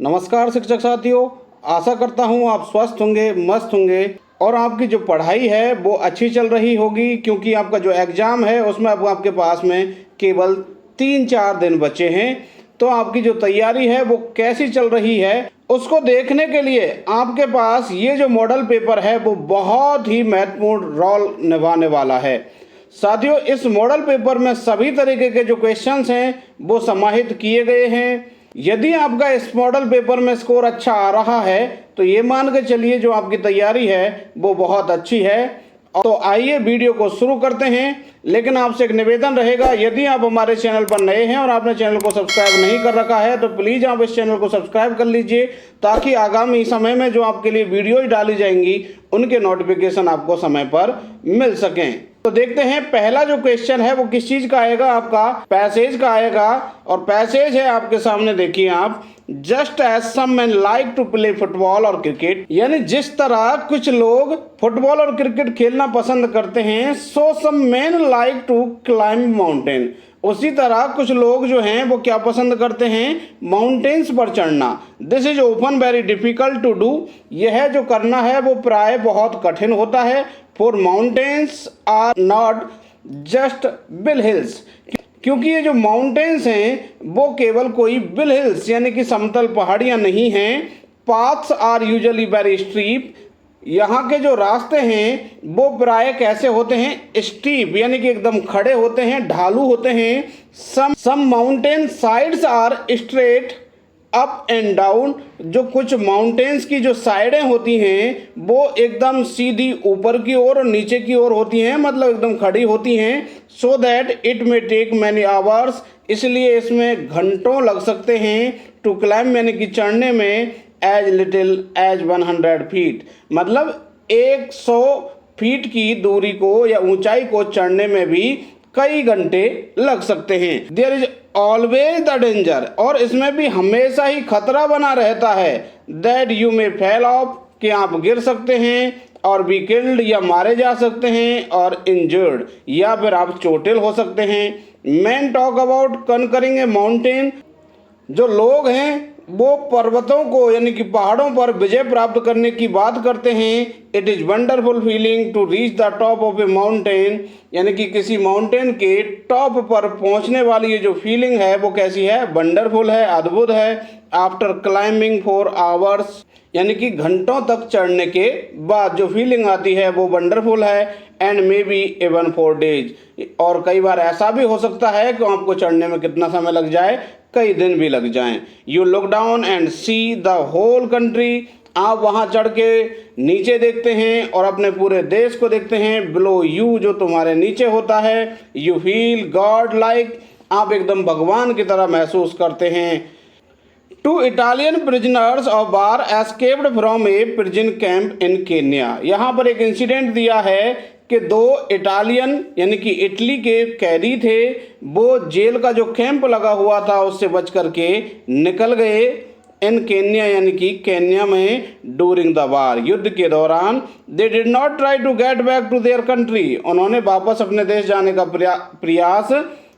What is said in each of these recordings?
नमस्कार शिक्षक साथियों, आशा करता हूँ आप स्वस्थ होंगे, मस्त होंगे और आपकी जो पढ़ाई है वो अच्छी चल रही होगी, क्योंकि आपका जो एग्ज़ाम है उसमें अब आपके पास में केवल 3-4 दिन बचे हैं। तो आपकी जो तैयारी है वो कैसी चल रही है उसको देखने के लिए आपके पास ये जो मॉडल पेपर है वो बहुत ही महत्वपूर्ण रोल निभाने वाला है। साथियों, इस मॉडल पेपर में सभी तरीके के जो क्वेश्चंस हैं वो समाहित किए गए हैं। यदि आपका इस मॉडल पेपर में स्कोर अच्छा आ रहा है तो ये मान के चलिए जो आपकी तैयारी है वो बहुत अच्छी है। तो आइए वीडियो को शुरू करते हैं। लेकिन आपसे एक निवेदन रहेगा, यदि आप हमारे चैनल पर नए हैं और आपने चैनल को सब्सक्राइब नहीं कर रखा है तो प्लीज़ आप इस चैनल को सब्सक्राइब कर लीजिए, ताकि आगामी समय में जो आपके लिए वीडियोज डाली जाएंगी उनके नोटिफिकेशन आपको समय पर मिल सकें। तो देखते हैं पहला जो क्वेश्चन है वो किस चीज का आएगा, आपका पैसेज का आएगा। और पैसेज है आपके सामने, देखिए आप, just as some man like to play football और क्रिकेट, यानी जिस तरह कुछ लोग फुटबॉल और क्रिकेट खेलना पसंद करते हैं, so some man like to climb mountain, उसी तरह कुछ लोग जो हैं वो क्या पसंद करते हैं, माउंटेन्स पर चढ़ना। This is often very difficult to do, यह जो करना है वो प्राय बहुत कठिन होता है। For mountains are not just bill hills, क्योंकि ये जो माउंटेन्स हैं वो केवल कोई बिल हिल्स यानी कि समतल पहाड़ियाँ नहीं हैं। Paths are usually very steep, यहाँ के जो रास्ते हैं वो प्राय कैसे होते हैं, स्टीप यानी कि एकदम खड़े होते हैं, ढालू होते हैं। Some mountain sides are straight up and down, जो कुछ माउंटेन्स की जो साइडें होती हैं वो एकदम सीधी ऊपर की ओर और नीचे की ओर होती हैं, मतलब एकदम खड़ी होती हैं। So that it may take many hours, इसलिए इसमें घंटों लग सकते हैं। टू क्लाइंब यानी कि चढ़ने में, एज लिटिल एज 100 फीट, मतलब 100 फीट की दूरी को या ऊंचाई को चढ़ने में भी कई घंटे लग सकते हैं। There is always the danger, और इसमें भी हमेशा ही खतरा बना रहता है, that you may fall off, कि आप गिर सकते हैं, और बी किल्ड या मारे जा सकते हैं, और इंजर्ड या फिर आप चोटिल हो सकते हैं। Man talk about conquering a mountain, जो लोग हैं वो पर्वतों को यानी कि पहाड़ों पर विजय प्राप्त करने की बात करते हैं। It is wonderful feeling to reach the top of a mountain, यानी कि किसी माउंटेन के टॉप पर पहुंचने वाली ये जो फीलिंग है वो कैसी है, वंडरफुल है, अद्भुत है। आफ्टर क्लाइंबिंग फॉर आवर्स, यानी कि घंटों तक चढ़ने के बाद जो फीलिंग आती है वो वंडरफुल है। And may be even 4 days, और कई बार ऐसा भी हो सकता है कि आपको चढ़ने में कितना समय लग जाए, कई दिन भी लग जाएं। You look down and see the whole country, आप वहाँ चढ़ के नीचे देखते हैं और अपने पूरे देश को देखते हैं। बिलो यू, जो तुम्हारे नीचे होता है। यू फील गॉड लाइक, आप एकदम भगवान की तरह महसूस करते हैं। Two Italian prisoners of war escaped from a prison camp in Kenya, यहाँ पर एक इंसिडेंट दिया है कि 2 इटालियन यानी कि इटली के कैदी थे, वो जेल का जो कैंप लगा हुआ था उससे बच करके निकल गए। इन केन्या यानी कि केन्या में, डूरिंग द वार, युद्ध के दौरान। They did not try to get back to their country, उन्होंने वापस अपने देश जाने का प्रयास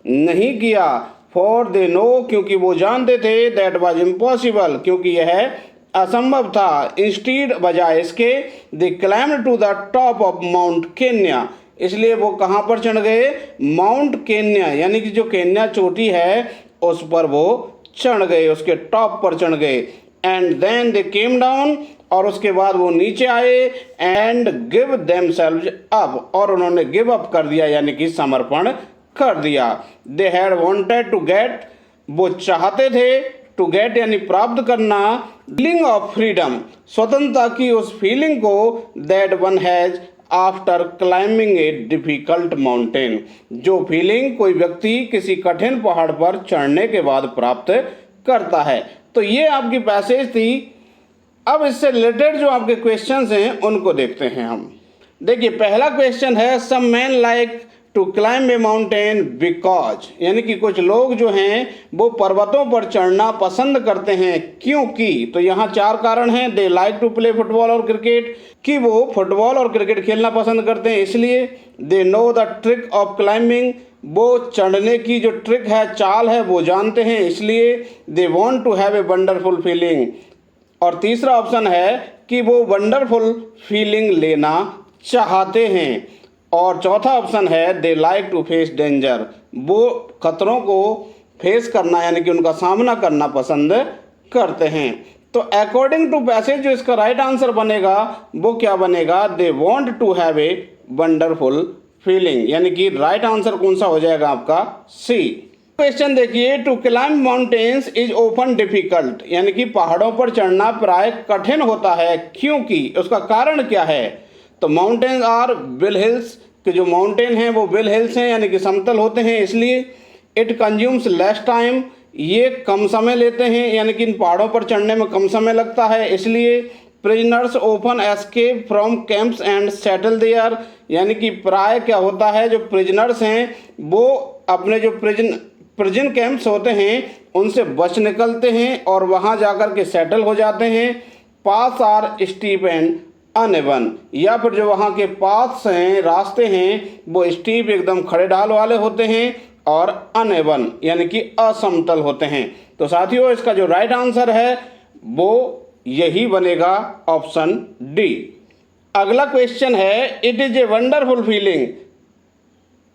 नहीं किया। फॉर दे नो, क्योंकि वो जानते थे, दैट वाज इम्पॉसिबल, क्योंकि यह असंभव था। इंस्टीड, बजाय इसके, they climbed to the top of Mount Kenya, इसलिए वो कहाँ पर चढ़ गए, माउंट केन्या यानी कि जो केन्या चोटी है उस पर वो चढ़ गए, उसके टॉप पर चढ़ गए। And then they came down, और उसके बाद वो नीचे आए। एंड गिव देमसेल्व्स अप, और उन्होंने गिव अप कर दिया यानी कि समर्पण कर दिया। They had wanted to get, वो चाहते थे, टू गेट यानी प्राप्त करना, फीलिंग ऑफ फ्रीडम, स्वतंत्रता की उस फीलिंग को, that one has after climbing a difficult mountain, जो फीलिंग कोई व्यक्ति किसी कठिन पहाड़ पर चढ़ने के बाद प्राप्त करता है। तो ये आपकी पैसेज थी। अब इससे रिलेटेड जो आपके क्वेश्चंस हैं उनको देखते हैं हम। देखिए पहला क्वेश्चन है, some man like to climb a mountain because, यानी कि कुछ लोग जो हैं वो पर्वतों पर चढ़ना पसंद करते हैं क्योंकि, तो यहाँ 4 कारण हैं। They like to play football और क्रिकेट, कि वो फुटबॉल और क्रिकेट खेलना पसंद करते हैं इसलिए। They know the trick of climbing, वो चढ़ने की जो ट्रिक है, चाल है, वो जानते हैं इसलिए। They want to have a wonderful feeling, और तीसरा ऑप्शन है कि वो वंडरफुल फीलिंग लेना चाहते हैं। और चौथा ऑप्शन है they like to face danger, वो खतरों को फेस करना यानी कि उनका सामना करना पसंद करते हैं। तो अकॉर्डिंग टू पैसेज जो इसका राइट आंसर बनेगा वो क्या बनेगा, they want to have a wonderful feeling, यानी कि राइट आंसर कौन सा हो जाएगा आपका सी। क्वेश्चन देखिए, to climb mountains is often difficult, यानी कि पहाड़ों पर चढ़ना प्राय कठिन होता है क्योंकि, उसका कारण क्या है। तो माउंटेन्स आर विल हिल्स, कि जो माउंटेन हैं वो विल हिल्स हैं यानी कि समतल होते हैं इसलिए। इट कंज्यूम्स लेस टाइम, ये कम समय लेते हैं यानी कि इन पहाड़ों पर चढ़ने में कम समय लगता है इसलिए। Prisoners often escape from camps and settle there, यानी कि प्राय क्या होता है, जो प्रिजनर्स हैं वो अपने जो प्रिजन कैंप्स होते हैं उनसे बच निकलते हैं और वहाँ जाकर के सेटल हो जाते हैं। पास आर स्टीप एंड अनएवन, या फिर जो वहाँ के पाथ्स हैं, रास्ते हैं, वो स्टीप एकदम खड़े ढाल वाले होते हैं और अनएवन यानी कि असमतल होते हैं। तो साथियों इसका जो राइट आंसर है वो यही बनेगा ऑप्शन डी। अगला क्वेश्चन है, it is a wonderful feeling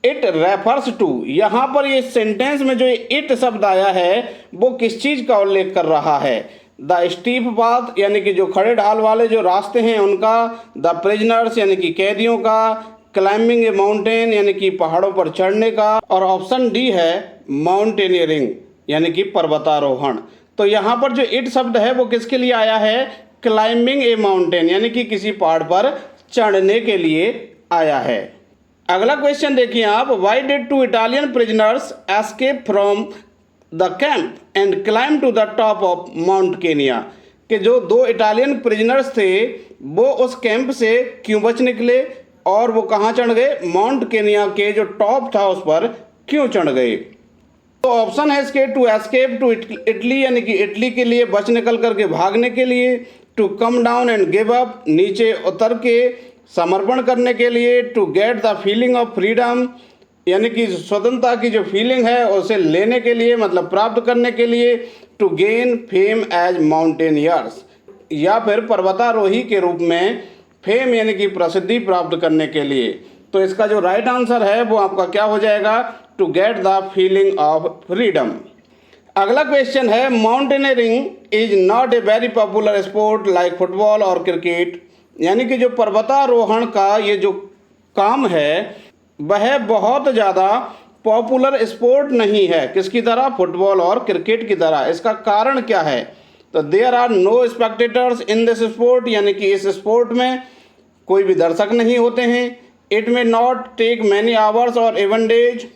it refers to, यहाँ पर ये सेंटेंस में जो इट शब्द आया है वो किस चीज़ का उल्लेख कर रहा है। द स्टीप पाथ, यानी कि जो खड़े ढाल वाले जो रास्ते हैं उनका। द प्रिजनर्स, यानी कि कैदियों का। क्लाइंबिंग ए माउंटेन, यानी कि पहाड़ों पर चढ़ने का। और ऑप्शन डी है माउंटेनियरिंग, यानी कि पर्वतारोहण। तो यहाँ पर जो इट शब्द है वो किसके लिए आया है, क्लाइंबिंग ए माउंटेन, यानी कि किसी पहाड़ पर चढ़ने के लिए आया है। अगला क्वेश्चन देखिए आप, why did 2 Italian prisoners escape from the camp and climb to the top of Mount Kenya, कि जो 2 इटालियन प्रिजनर्स थे वो उस कैंप से क्यों बच निकले और वो कहाँ चढ़ गए, माउंट केनिया के जो टॉप था उस पर क्यों चढ़ गए। तो ऑप्शन है इसके, टू एस्केप टू इटली, यानी कि इटली के लिए बच निकल करके भागने के लिए। To come down and give up, नीचे उतर के समर्पण करने के लिए। To get the feeling of freedom, यानी कि स्वतंत्रता की जो फीलिंग है उसे लेने के लिए, मतलब प्राप्त करने के लिए। To gain fame as mountaineers, या फिर पर्वतारोही के रूप में फेम यानी कि प्रसिद्धि प्राप्त करने के लिए। तो इसका जो राइट आंसर है वो आपका क्या हो जाएगा, to get the feeling of freedom. अगला क्वेश्चन है, mountaineering is not a very popular sport like football और क्रिकेट, यानी कि जो पर्वतारोहण का ये जो काम है वह बहुत ज़्यादा पॉपुलर स्पोर्ट नहीं है, किसकी तरह, फुटबॉल और क्रिकेट की तरह। इसका कारण क्या है, तो there are no spectators in this sport, यानी कि इस स्पोर्ट में कोई भी दर्शक नहीं होते हैं। It may not take many hours और इवन डेज,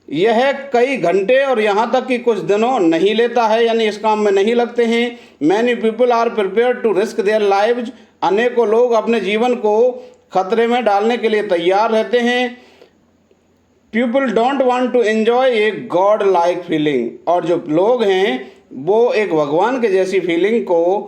यह कई घंटे और यहाँ तक कि कुछ दिनों नहीं लेता है, यानी इस काम में नहीं लगते हैं। Many people are prepare to risk their lives, अनेकों लोग अपने जीवन को खतरे में डालने के लिए तैयार रहते हैं। People don't want to enjoy a god like feeling, और जो लोग हैं वो एक भगवान के जैसी फीलिंग को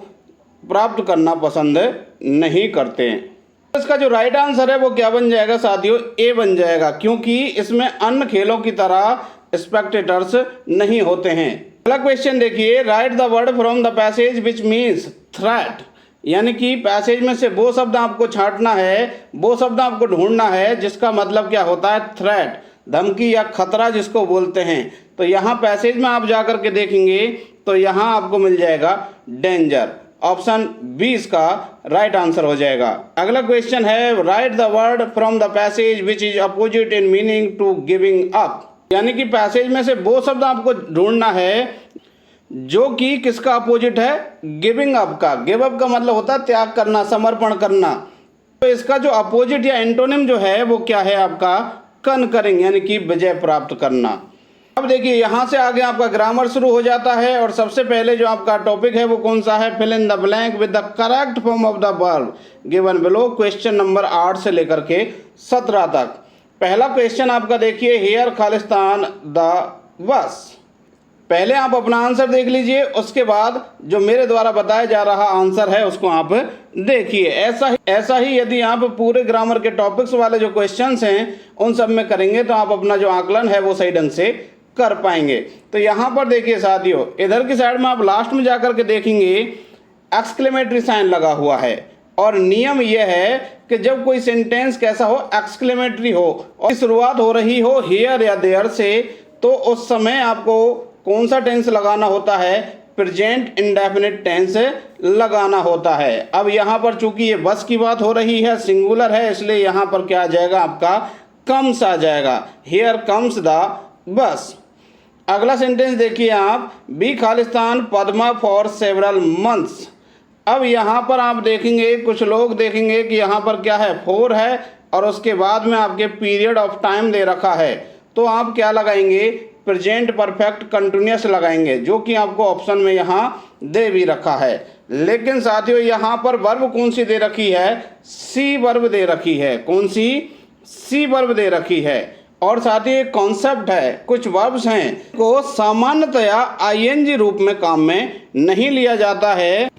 प्राप्त करना पसंद नहीं करते हैं। इसका जो राइट आंसर है वो क्या बन जाएगा साथियों, ए बन जाएगा, क्योंकि इसमें अन्य खेलों की तरह स्पेक्टेटर्स नहीं होते हैं। अगला क्वेश्चन देखिए, right the word from the passage which means threat, यानी कि पैसेज में से वो शब्द आपको छांटना है, वो शब्द आपको ढूंढना है जिसका मतलब क्या होता है, थ्रेट, धमकी या खतरा जिसको बोलते हैं। तो यहाँ पैसेज में आप जाकर के देखेंगे तो यहाँ आपको मिल जाएगा डेंजर, ऑप्शन बी इसका राइट आंसर हो जाएगा। अगला क्वेश्चन है, write the word from the passage which is opposite in meaning to giving up, यानी कि पैसेज में से वो शब्द आपको ढूंढना है जो कि किसका अपोजिट है, गिविंग अप का। गिव अप का मतलब होता है त्याग करना, समर्पण करना। तो इसका जो अपोजिट या एंटोनिम जो है वो क्या है आपका, कनकरिंग, यानी कि विजय प्राप्त करना। अब देखिए यहाँ से आगे आपका ग्रामर शुरू हो जाता है और सबसे पहले जो आपका टॉपिक है वो कौन सा है, fill in the blank with the correct form of the verb given below, question number 8 से लेकर के 17 तक। पहला क्वेश्चन आपका देखिए, हेयर खालिस्तान द बस। पहले आप अपना आंसर देख लीजिए, उसके बाद जो मेरे द्वारा बताया जा रहा आंसर है उसको आप देखिए। ऐसा ही यदि आप पूरे ग्रामर के टॉपिक्स वाले जो क्वेश्चंस हैं उन सब में करेंगे तो आप अपना जो आकलन है वो सही ढंग से कर पाएंगे। तो यहाँ पर देखिए साथियों, इधर की साइड में आप लास्ट में जाकर के देखेंगे एक्सक्लेमेटरी साइन लगा हुआ है, और नियम यह है कि जब कोई सेंटेंस कैसा हो, एक्सक्लेमेटरी हो और शुरुआत हो रही हो हियर या देयर से, तो उस समय आपको कौन सा टेंस लगाना होता है, प्रेजेंट इंडेफिनिट टेंस लगाना होता है। अब यहाँ पर चूंकि ये बस की बात हो रही है, सिंगुलर है, इसलिए यहाँ पर क्या आ जाएगा, आपका कम्स आ जाएगा, हियर कम्स द बस। अगला सेंटेंस देखिए आप, बी खालिस्तान पद्मा फॉर सेवरल मंथ्स। अब यहाँ पर आप देखेंगे, कुछ लोग देखेंगे कि यहाँ पर क्या है, फोर है और उसके बाद में आपके पीरियड ऑफ टाइम दे रखा है, तो आप क्या लगाएंगे, प्रेजेंट परफेक्ट कंटिन्यूअस लगाएंगे, जो कि आपको ऑप्शन में यहाँ दे भी रखा है। लेकिन साथियों यहाँ पर वर्ब कौन सी दे रखी है, सी वर्ब दे रखी है। कौन सी, सी वर्ब दे रखी है। और साथ ही एक कॉन्सेप्ट है, कुछ वर्ब्स हैं को सामान्यतया आईएनजी रूप में काम में नहीं लिया जाता है,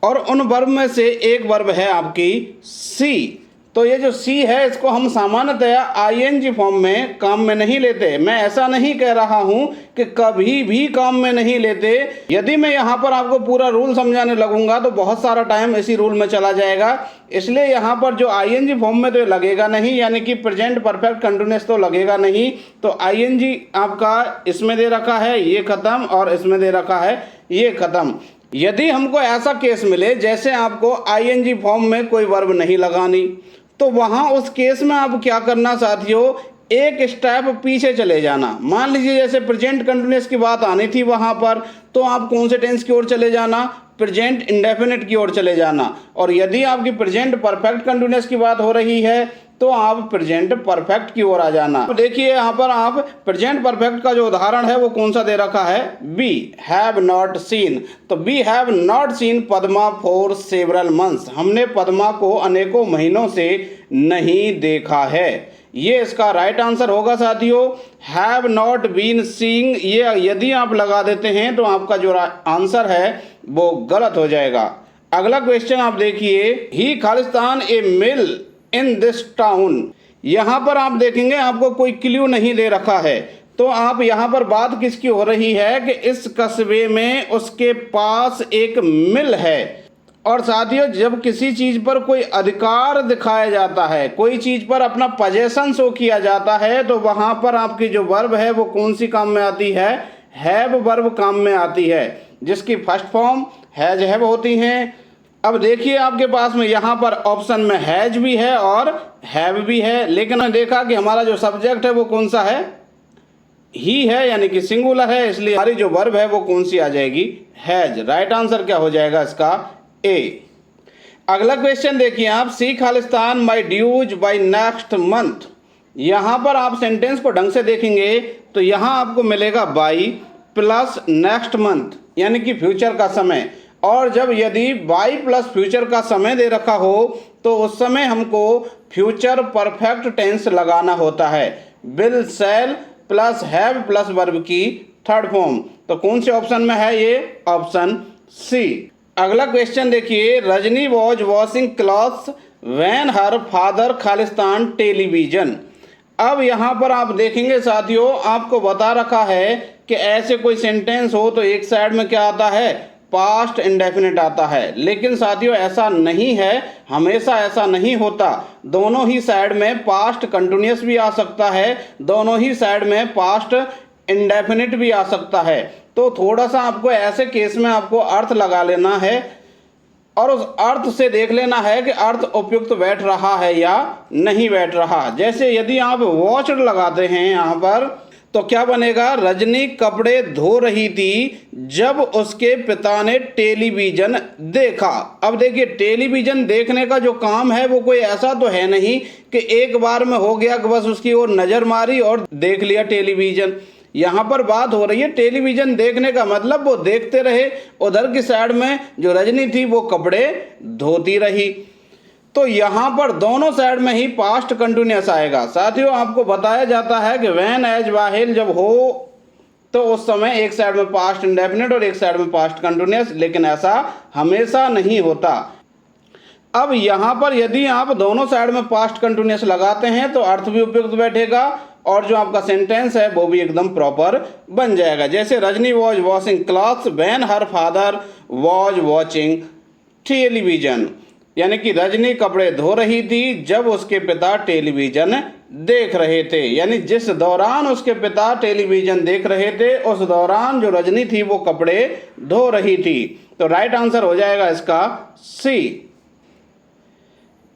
और उन वर्ब में से एक वर्ब है आपकी सी। तो ये जो सी है इसको हम सामान्यतया आईएनजी फॉर्म में काम में नहीं लेते। मैं ऐसा नहीं कह रहा हूँ कि कभी भी काम में नहीं लेते। यदि मैं यहाँ पर आपको पूरा रूल समझाने लगूंगा तो बहुत सारा टाइम इसी रूल में चला जाएगा, इसलिए यहाँ पर जो आईएनजी फॉर्म में तो लगेगा नहीं, यानी कि प्रेजेंट परफेक्ट कंटिन्यूअस तो लगेगा नहीं। तो आईएनजी आपका इसमें दे रखा है, ये खत्म, और इसमें दे रखा है, ये खत्म। यदि हमको ऐसा केस मिले जैसे आपको आईएनजी फॉर्म में कोई वर्ब नहीं लगानी, तो वहाँ उस केस में आप क्या करना साथियों, एक स्टेप पीछे चले जाना। मान लीजिए जैसे प्रेजेंट कंटिन्यूअस की बात आनी थी वहाँ पर, तो आप कौन से टेंस की ओर चले जाना, प्रेजेंट इंडेफिनिट की ओर चले जाना। और यदि आपकी प्रेजेंट परफेक्ट कंटिन्यूअस की बात हो रही है तो आप प्रेजेंट परफेक्ट की ओर आ जाना। तो देखिए यहाँ पर आप प्रेजेंट परफेक्ट का जो उदाहरण है वो कौन सा दे रखा है, बी हैव नॉट सीन। तो we have not seen Padma for several months. हमने पद्मा को अनेकों महीनों से नहीं देखा है, ये इसका राइट आंसर होगा साथियों। हैव नॉट बीन सीइंग, ये यदि आप लगा देते हैं तो आपका जो आंसर है वो गलत हो जाएगा। अगला क्वेश्चन आप देखिए, ही खालिस्तान ए मिल इन दिस टाउन। यहाँ पर आप देखेंगे आपको कोई क्ल्यू नहीं दे रखा है, तो आप यहाँ पर बात किसकी हो रही है कि इस कस्बे में उसके पास एक मिल है। और साथियों जब किसी चीज़ पर कोई अधिकार दिखाया जाता है, कोई चीज़ पर अपना पोजेशन शो किया जाता है, तो वहाँ पर आपकी जो वर्ब है वो कौन सी काम में आती है, हैव वर्ब काम में आती है, जिसकी फर्स्ट फॉर्म हैज हैव होती हैं। अब देखिए आपके पास में यहाँ पर ऑप्शन में हैज भी है और हैव भी है, लेकिन मैंने देखा कि हमारा जो सब्जेक्ट है वो कौन सा है, ही है, यानी कि सिंगुलर है, इसलिए हमारी जो वर्ब है वो कौन सी आ जाएगी, हैज। राइट आंसर क्या हो जाएगा इसका, ए। अगला क्वेश्चन देखिए आप, सी खालिस्तान माई ड्यूज बाई नेक्स्ट मंथ। यहाँ पर आप सेंटेंस को ढंग से देखेंगे तो यहाँ आपको मिलेगा बाई प्लस नेक्स्ट मंथ, यानी कि फ्यूचर का समय। और जब यदि बाई प्लस फ्यूचर का समय दे रखा हो तो उस समय हमको फ्यूचर परफेक्ट टेंस लगाना होता है, will shell plus have plus verb की थर्ड फॉर्म। तो कौन से ऑप्शन में है ये, ऑप्शन सी। अगला क्वेश्चन देखिए, Rajni was washing clothes when her father Khalistan television. अब यहाँ पर आप देखेंगे साथियों आपको बता रखा है कि ऐसे कोई सेंटेंस हो तो एक साइड में क्या आता है, पास्ट इंडेफिनिट आता है। लेकिन साथियों ऐसा नहीं है, हमेशा ऐसा नहीं होता। दोनों ही साइड में पास्ट कंटिन्यूअस भी आ सकता है, दोनों ही साइड में पास्ट इंडेफिनिट भी आ सकता है। तो थोड़ा सा आपको ऐसे केस में आपको अर्थ लगा लेना है और उस अर्थ से देख लेना है कि अर्थ उपयुक्त बैठ रहा है या नहीं बैठ रहा। जैसे यदि आप वॉच्ड लगाते हैं यहाँ पर तो क्या बनेगा, रजनी कपड़े धो रही थी जब उसके पिता ने टेलीविजन देखा। अब देखिए टेलीविजन देखने का जो काम है वो कोई ऐसा तो है नहीं कि एक बार में हो गया कि बस उसकी ओर नज़र मारी और देख लिया टेलीविजन। यहाँ पर बात हो रही है टेलीविजन देखने का मतलब वो देखते रहे, उधर की साइड में जो रजनी थी वो कपड़े धोती रही। तो यहाँ पर दोनों साइड में ही पास्ट कंटिन्यूअस आएगा। साथियों आपको बताया जाता है कि व्हेन एज वाहिल जब हो तो उस समय एक साइड में पास्ट इंडेफिनिट और एक साइड में पास्ट कंटिन्यूअस, लेकिन ऐसा हमेशा नहीं होता। अब यहाँ पर यदि आप दोनों साइड में पास्ट कंटिन्यूअस लगाते हैं तो अर्थ भी उपयुक्त बैठेगा और जो आपका सेंटेंस है वो भी एकदम प्रॉपर बन जाएगा। जैसे Rajni was washing clothes when her father was watching television, यानी कि रजनी कपड़े धो रही थी जब उसके पिता टेलीविजन देख रहे थे। यानी जिस दौरान उसके पिता टेलीविजन देख रहे थे उस दौरान जो रजनी थी वो कपड़े धो रही थी। तो राइट आंसर हो जाएगा इसका सी।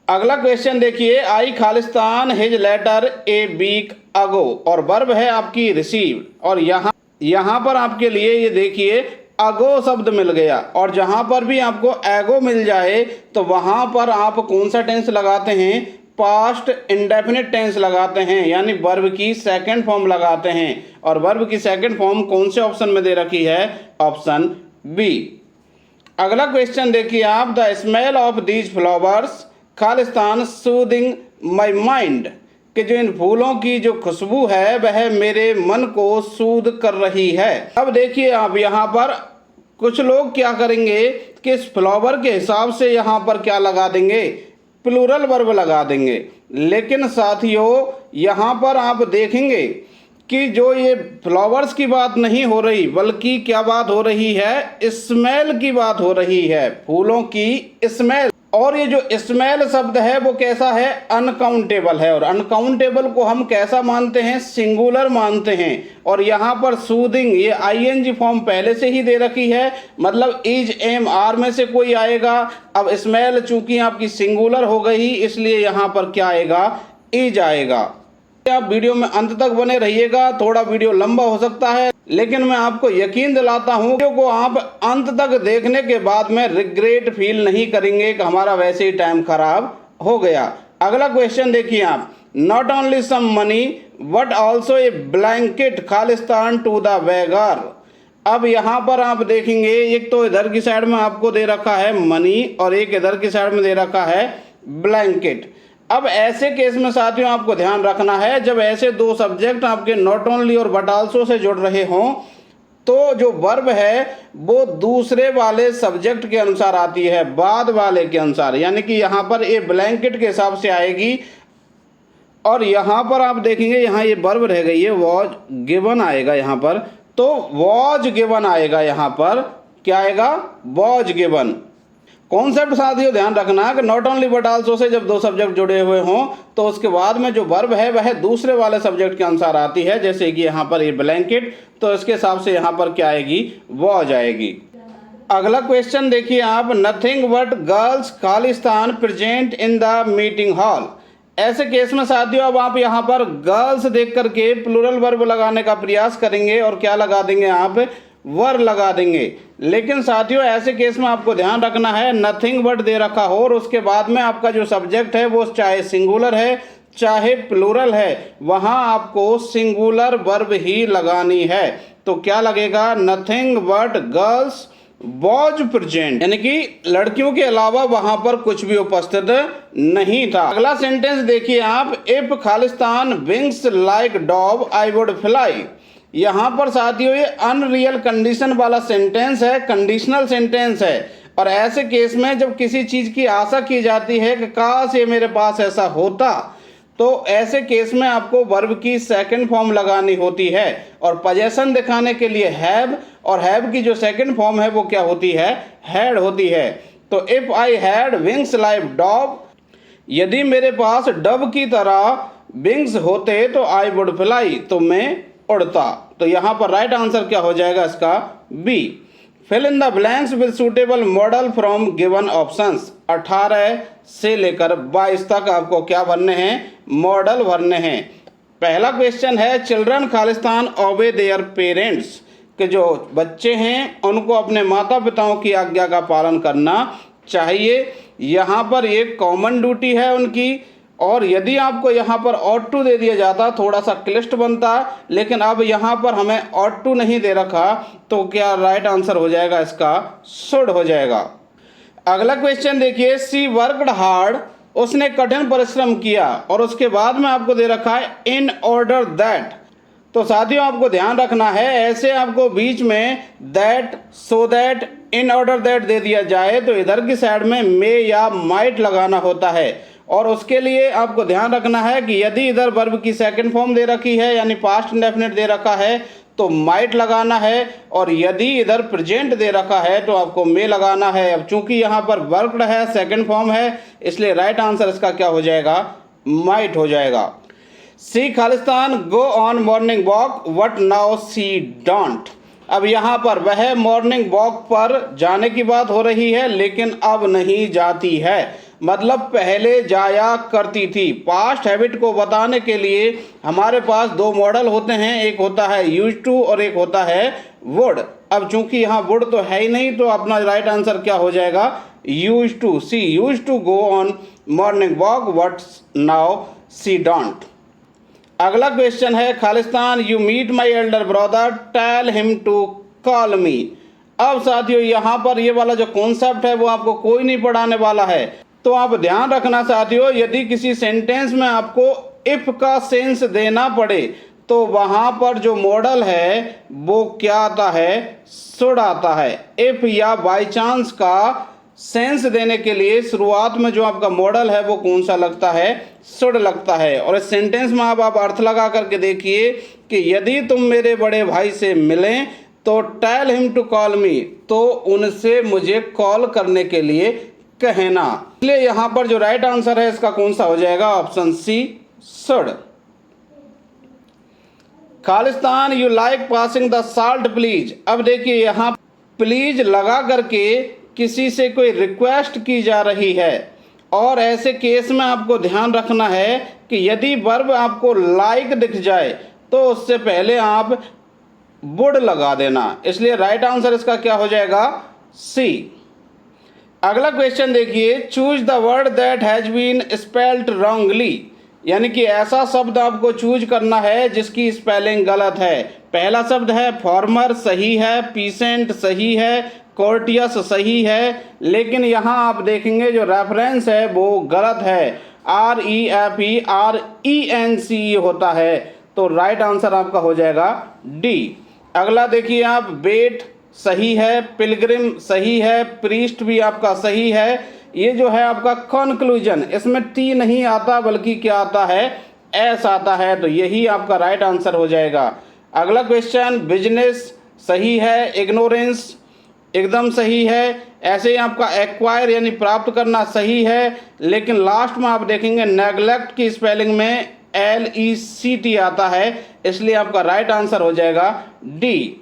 अगला क्वेश्चन देखिए, आई खालिस्तान his letter a week ago, और वर्ब है आपकी रिसीव, और यहाँ पर आपके लिए ये देखिए अगो शब्द मिल गया, और जहाँ पर भी आपको एगो मिल जाए तो वहाँ पर आप कौन सा टेंस लगाते हैं, पास्ट इंडेफिनिट टेंस लगाते हैं, यानी वर्ब की सेकंड फॉर्म लगाते हैं। और वर्ब की सेकंड फॉर्म कौन से ऑप्शन में दे रखी है, ऑप्शन बी। अगला क्वेश्चन देखिए आप, the smell of these flowers Khalistan soothing my mind, कि जो इन फूलों की जो खुशबू है वह मेरे मन को सूद कर रही है। अब देखिए आप यहाँ पर कुछ लोग क्या करेंगे कि इस फ्लावर के हिसाब से यहाँ पर क्या लगा देंगे, प्लूरल वर्ब लगा देंगे। लेकिन साथियों यहाँ पर आप देखेंगे कि जो ये फ्लावर्स की बात नहीं हो रही बल्कि क्या बात हो रही है, स्मेल की बात हो रही है, फूलों की स्मेल। और ये जो स्मेल शब्द है वो कैसा है, अनकाउंटेबल है, और अनकाउंटेबल को हम कैसा मानते हैं, सिंगुलर मानते हैं। और यहाँ पर सूदिंग ये आईएनजी फॉर्म पहले से ही दे रखी है, मतलब इज एम आर में से कोई आएगा। अब स्मेल चूंकि आपकी सिंगुलर हो गई इसलिए यहाँ पर क्या आएगा, इज आएगा। आप वीडियो में अंत तक बने रहिएगा, थोड़ा वीडियो लंबा हो सकता है लेकिन मैं आपको यकीन दिलाता हूँ वीडियो को आप अंत तक देखने के बाद में रिग्रेट फील नहीं करेंगे कि हमारा वैसे ही टाइम खराब हो गया। अगला क्वेश्चन देखिए आप, not only some money but also a blanket खालिस्तान टू द बेगर। अब यहाँ पर आप देखेंगे एक तो इधर की साइड में आपको दे रखा है मनी और एक इधर की साइड में दे रखा है ब्लैंकेट। अब ऐसे केस में साथियों आपको ध्यान रखना है, जब ऐसे दो सब्जेक्ट आपके नॉट ओनली और बट आल्सो से जुड़ रहे हों तो जो वर्ब है वो दूसरे वाले सब्जेक्ट के अनुसार आती है, बाद वाले के अनुसार। यानी कि यहाँ पर ये ब्लैंकेट के हिसाब से आएगी। और यहाँ पर आप देखेंगे यहाँ ये वर्ब रह गई है, वॉज गिवन आएगा यहाँ पर, तो वॉज गिवन आएगा यहाँ पर, क्या आएगा, वॉज गिवन। कॉन्सेप्ट साथियों ध्यान रखना कि not only but also say जब दो सब्जेक्ट जुड़े हुए हों तो उसके बाद में जो वर्ब है वह दूसरे वाले सब्जेक्ट के अनुसार आती है। जैसे कि यहाँ पर ये ब्लैंकेट, तो इसके हिसाब से यहाँ पर क्या आएगी, वॉज आएगी। अगला क्वेश्चन देखिए आप, nothing but girls Khalistan present in the meeting hall. ऐसे केस में साथियों अब आप यहाँ पर गर्ल्स देख करके प्लूरल वर्ब लगाने का प्रयास करेंगे और क्या लगा देंगे आप, वर लगा देंगे। लेकिन साथियों ऐसे केस में आपको ध्यान रखना है नथिंग बट दे रखा हो और उसके बाद में आपका जो सब्जेक्ट है वो चाहे सिंगुलर है चाहे प्लूरल है, वहां आपको सिंगुलर वर्ब ही लगानी है। तो क्या लगेगा, nothing but girls was present, यानी कि लड़कियों के अलावा वहां पर कुछ भी उपस्थित नहीं था। अगला सेंटेंस देखिए आप, if Khalistan wings like dog I would fly. यहाँ पर साथियों ये अनरियल कंडीशन वाला सेंटेंस है, कंडीशनल सेंटेंस है। और ऐसे केस में जब किसी चीज़ की आशा की जाती है कि काश ये मेरे पास ऐसा होता, तो ऐसे केस में आपको वर्ब की सेकंड फॉर्म लगानी होती है और पोजेशन दिखाने के लिए हैव, और हैव की जो सेकंड फॉर्म है वो क्या होती है, हैड होती है। तो if I had wings like dog, यदि मेरे पास डब की तरह विंग्स होते तो आई वुड फ्लाई, तो मैं उड़ता। तो यहाँ पर राइट आंसर क्या हो जाएगा इसका, B. Fill in the blanks with suitable modal from given options. 18 से लेकर 22 तक आपको क्या भरने हैं, मॉडल भरने हैं। पहला क्वेश्चन है, चिल्ड्रन खालिस्तान ओबे देयर पेरेंट्स, कि जो बच्चे हैं उनको अपने माता पिताओं की आज्ञा का पालन करना चाहिए। यहाँ पर एक कॉमन ड्यूटी है उनकी, और यदि आपको यहाँ पर ऑट टू दे दिया जाता थोड़ा सा क्लिष्ट बनता, लेकिन अब यहाँ पर हमें ऑट टू नहीं दे रखा, तो क्या राइट आंसर हो जाएगा इसका, शुड हो जाएगा। अगला क्वेश्चन देखिए, सी वर्कड हार्ड, उसने कठिन परिश्रम किया, और उसके बाद में आपको दे रखा है इन ऑर्डर दैट। तो साथियों आपको ध्यान रखना है, ऐसे आपको बीच में that, so that, in order that they दिया जाए तो इधर की साइड में मे या माइट लगाना होता है। और उसके लिए आपको ध्यान रखना है कि यदि इधर वर्ब की सेकंड फॉर्म दे रखी है यानी पास्ट इंडेफिनिट दे रखा है तो माइट लगाना है, और यदि इधर प्रेजेंट दे रखा है तो आपको मे लगाना है। अब चूंकि यहाँ पर वर्ब्ड है, सेकंड फॉर्म है, इसलिए राइट आंसर इसका क्या हो जाएगा, माइट हो जाएगा। सी खालिस्तान go on morning walk what now she don't. अब यहाँ पर वह मॉर्निंग वॉक पर जाने की बात हो रही है लेकिन अब नहीं जाती है, मतलब पहले जाया करती थी। पास्ट हैबिट को बताने के लिए हमारे पास दो मॉडल होते हैं, एक होता है यूज टू और एक होता है वुड। अब चूंकि यहाँ वुड तो है ही नहीं तो अपना राइट आंसर क्या हो जाएगा, use to. She use to go on morning walk what now she don't. अगला क्वेश्चन है खालिस्तान you meet my elder brother tell him to call me. अब साथियों यहाँ पर ये वाला जो कॉन्सेप्ट है वो आपको कोई नहीं पढ़ाने वाला है, तो आप ध्यान रखना साथियों, यदि किसी सेंटेंस में आपको इफ का सेंस देना पड़े तो वहाँ पर जो मॉडल है वो क्या आता है, शुड आता है। इफ या बाय चांस का सेंस देने के लिए शुरुआत में जो आपका मॉडल है वो कौन सा लगता है, शुड लगता है। और इस सेंटेंस में आप अर्थ लगा करके देखिए कि यदि तुम मेरे बड़े भाई से मिलें तो tell him to call me, तो उनसे मुझे कॉल करने के लिए कहना। इसलिए यहाँ पर जो राइट आंसर है इसका कौन सा हो जाएगा, ऑप्शन सी शुड। खालिस्तान you like passing the salt please. अब देखिए यहाँ प्लीज लगा करके किसी से कोई रिक्वेस्ट की जा रही है, और ऐसे केस में आपको ध्यान रखना है कि यदि वर्ब आपको लाइक दिख जाए तो उससे पहले आप वुड लगा देना। इसलिए राइट आंसर इसका क्या हो जाएगा, सी। अगला क्वेश्चन देखिए, choose the word that has been spelled wrongly. यानी कि ऐसा शब्द आपको चूज करना है जिसकी स्पेलिंग गलत है। पहला शब्द है फॉर्मर, सही है, पीसेंट सही है, कोर्टियस सही है, लेकिन यहाँ आप देखेंगे जो रेफरेंस है वो गलत है, REFERENCE होता है। तो राइट आंसर आपका हो जाएगा डी। अगला देखिए आप, बेट सही है, पिलग्रिम सही है, प्रीस्ट भी आपका सही है। ये जो है आपका कंक्लूजन, इसमें टी नहीं आता बल्कि क्या आता है, एस आता है, तो यही आपका राइट आंसर हो जाएगा। अगला क्वेश्चन, बिजनेस सही है, इग्नोरेंस एकदम सही है, ऐसे ही आपका एक्वायर यानी प्राप्त करना सही है, लेकिन लास्ट में आप देखेंगे नेगलेक्ट की स्पेलिंग में LECT आता है, इसलिए आपका राइट आंसर हो जाएगा डी।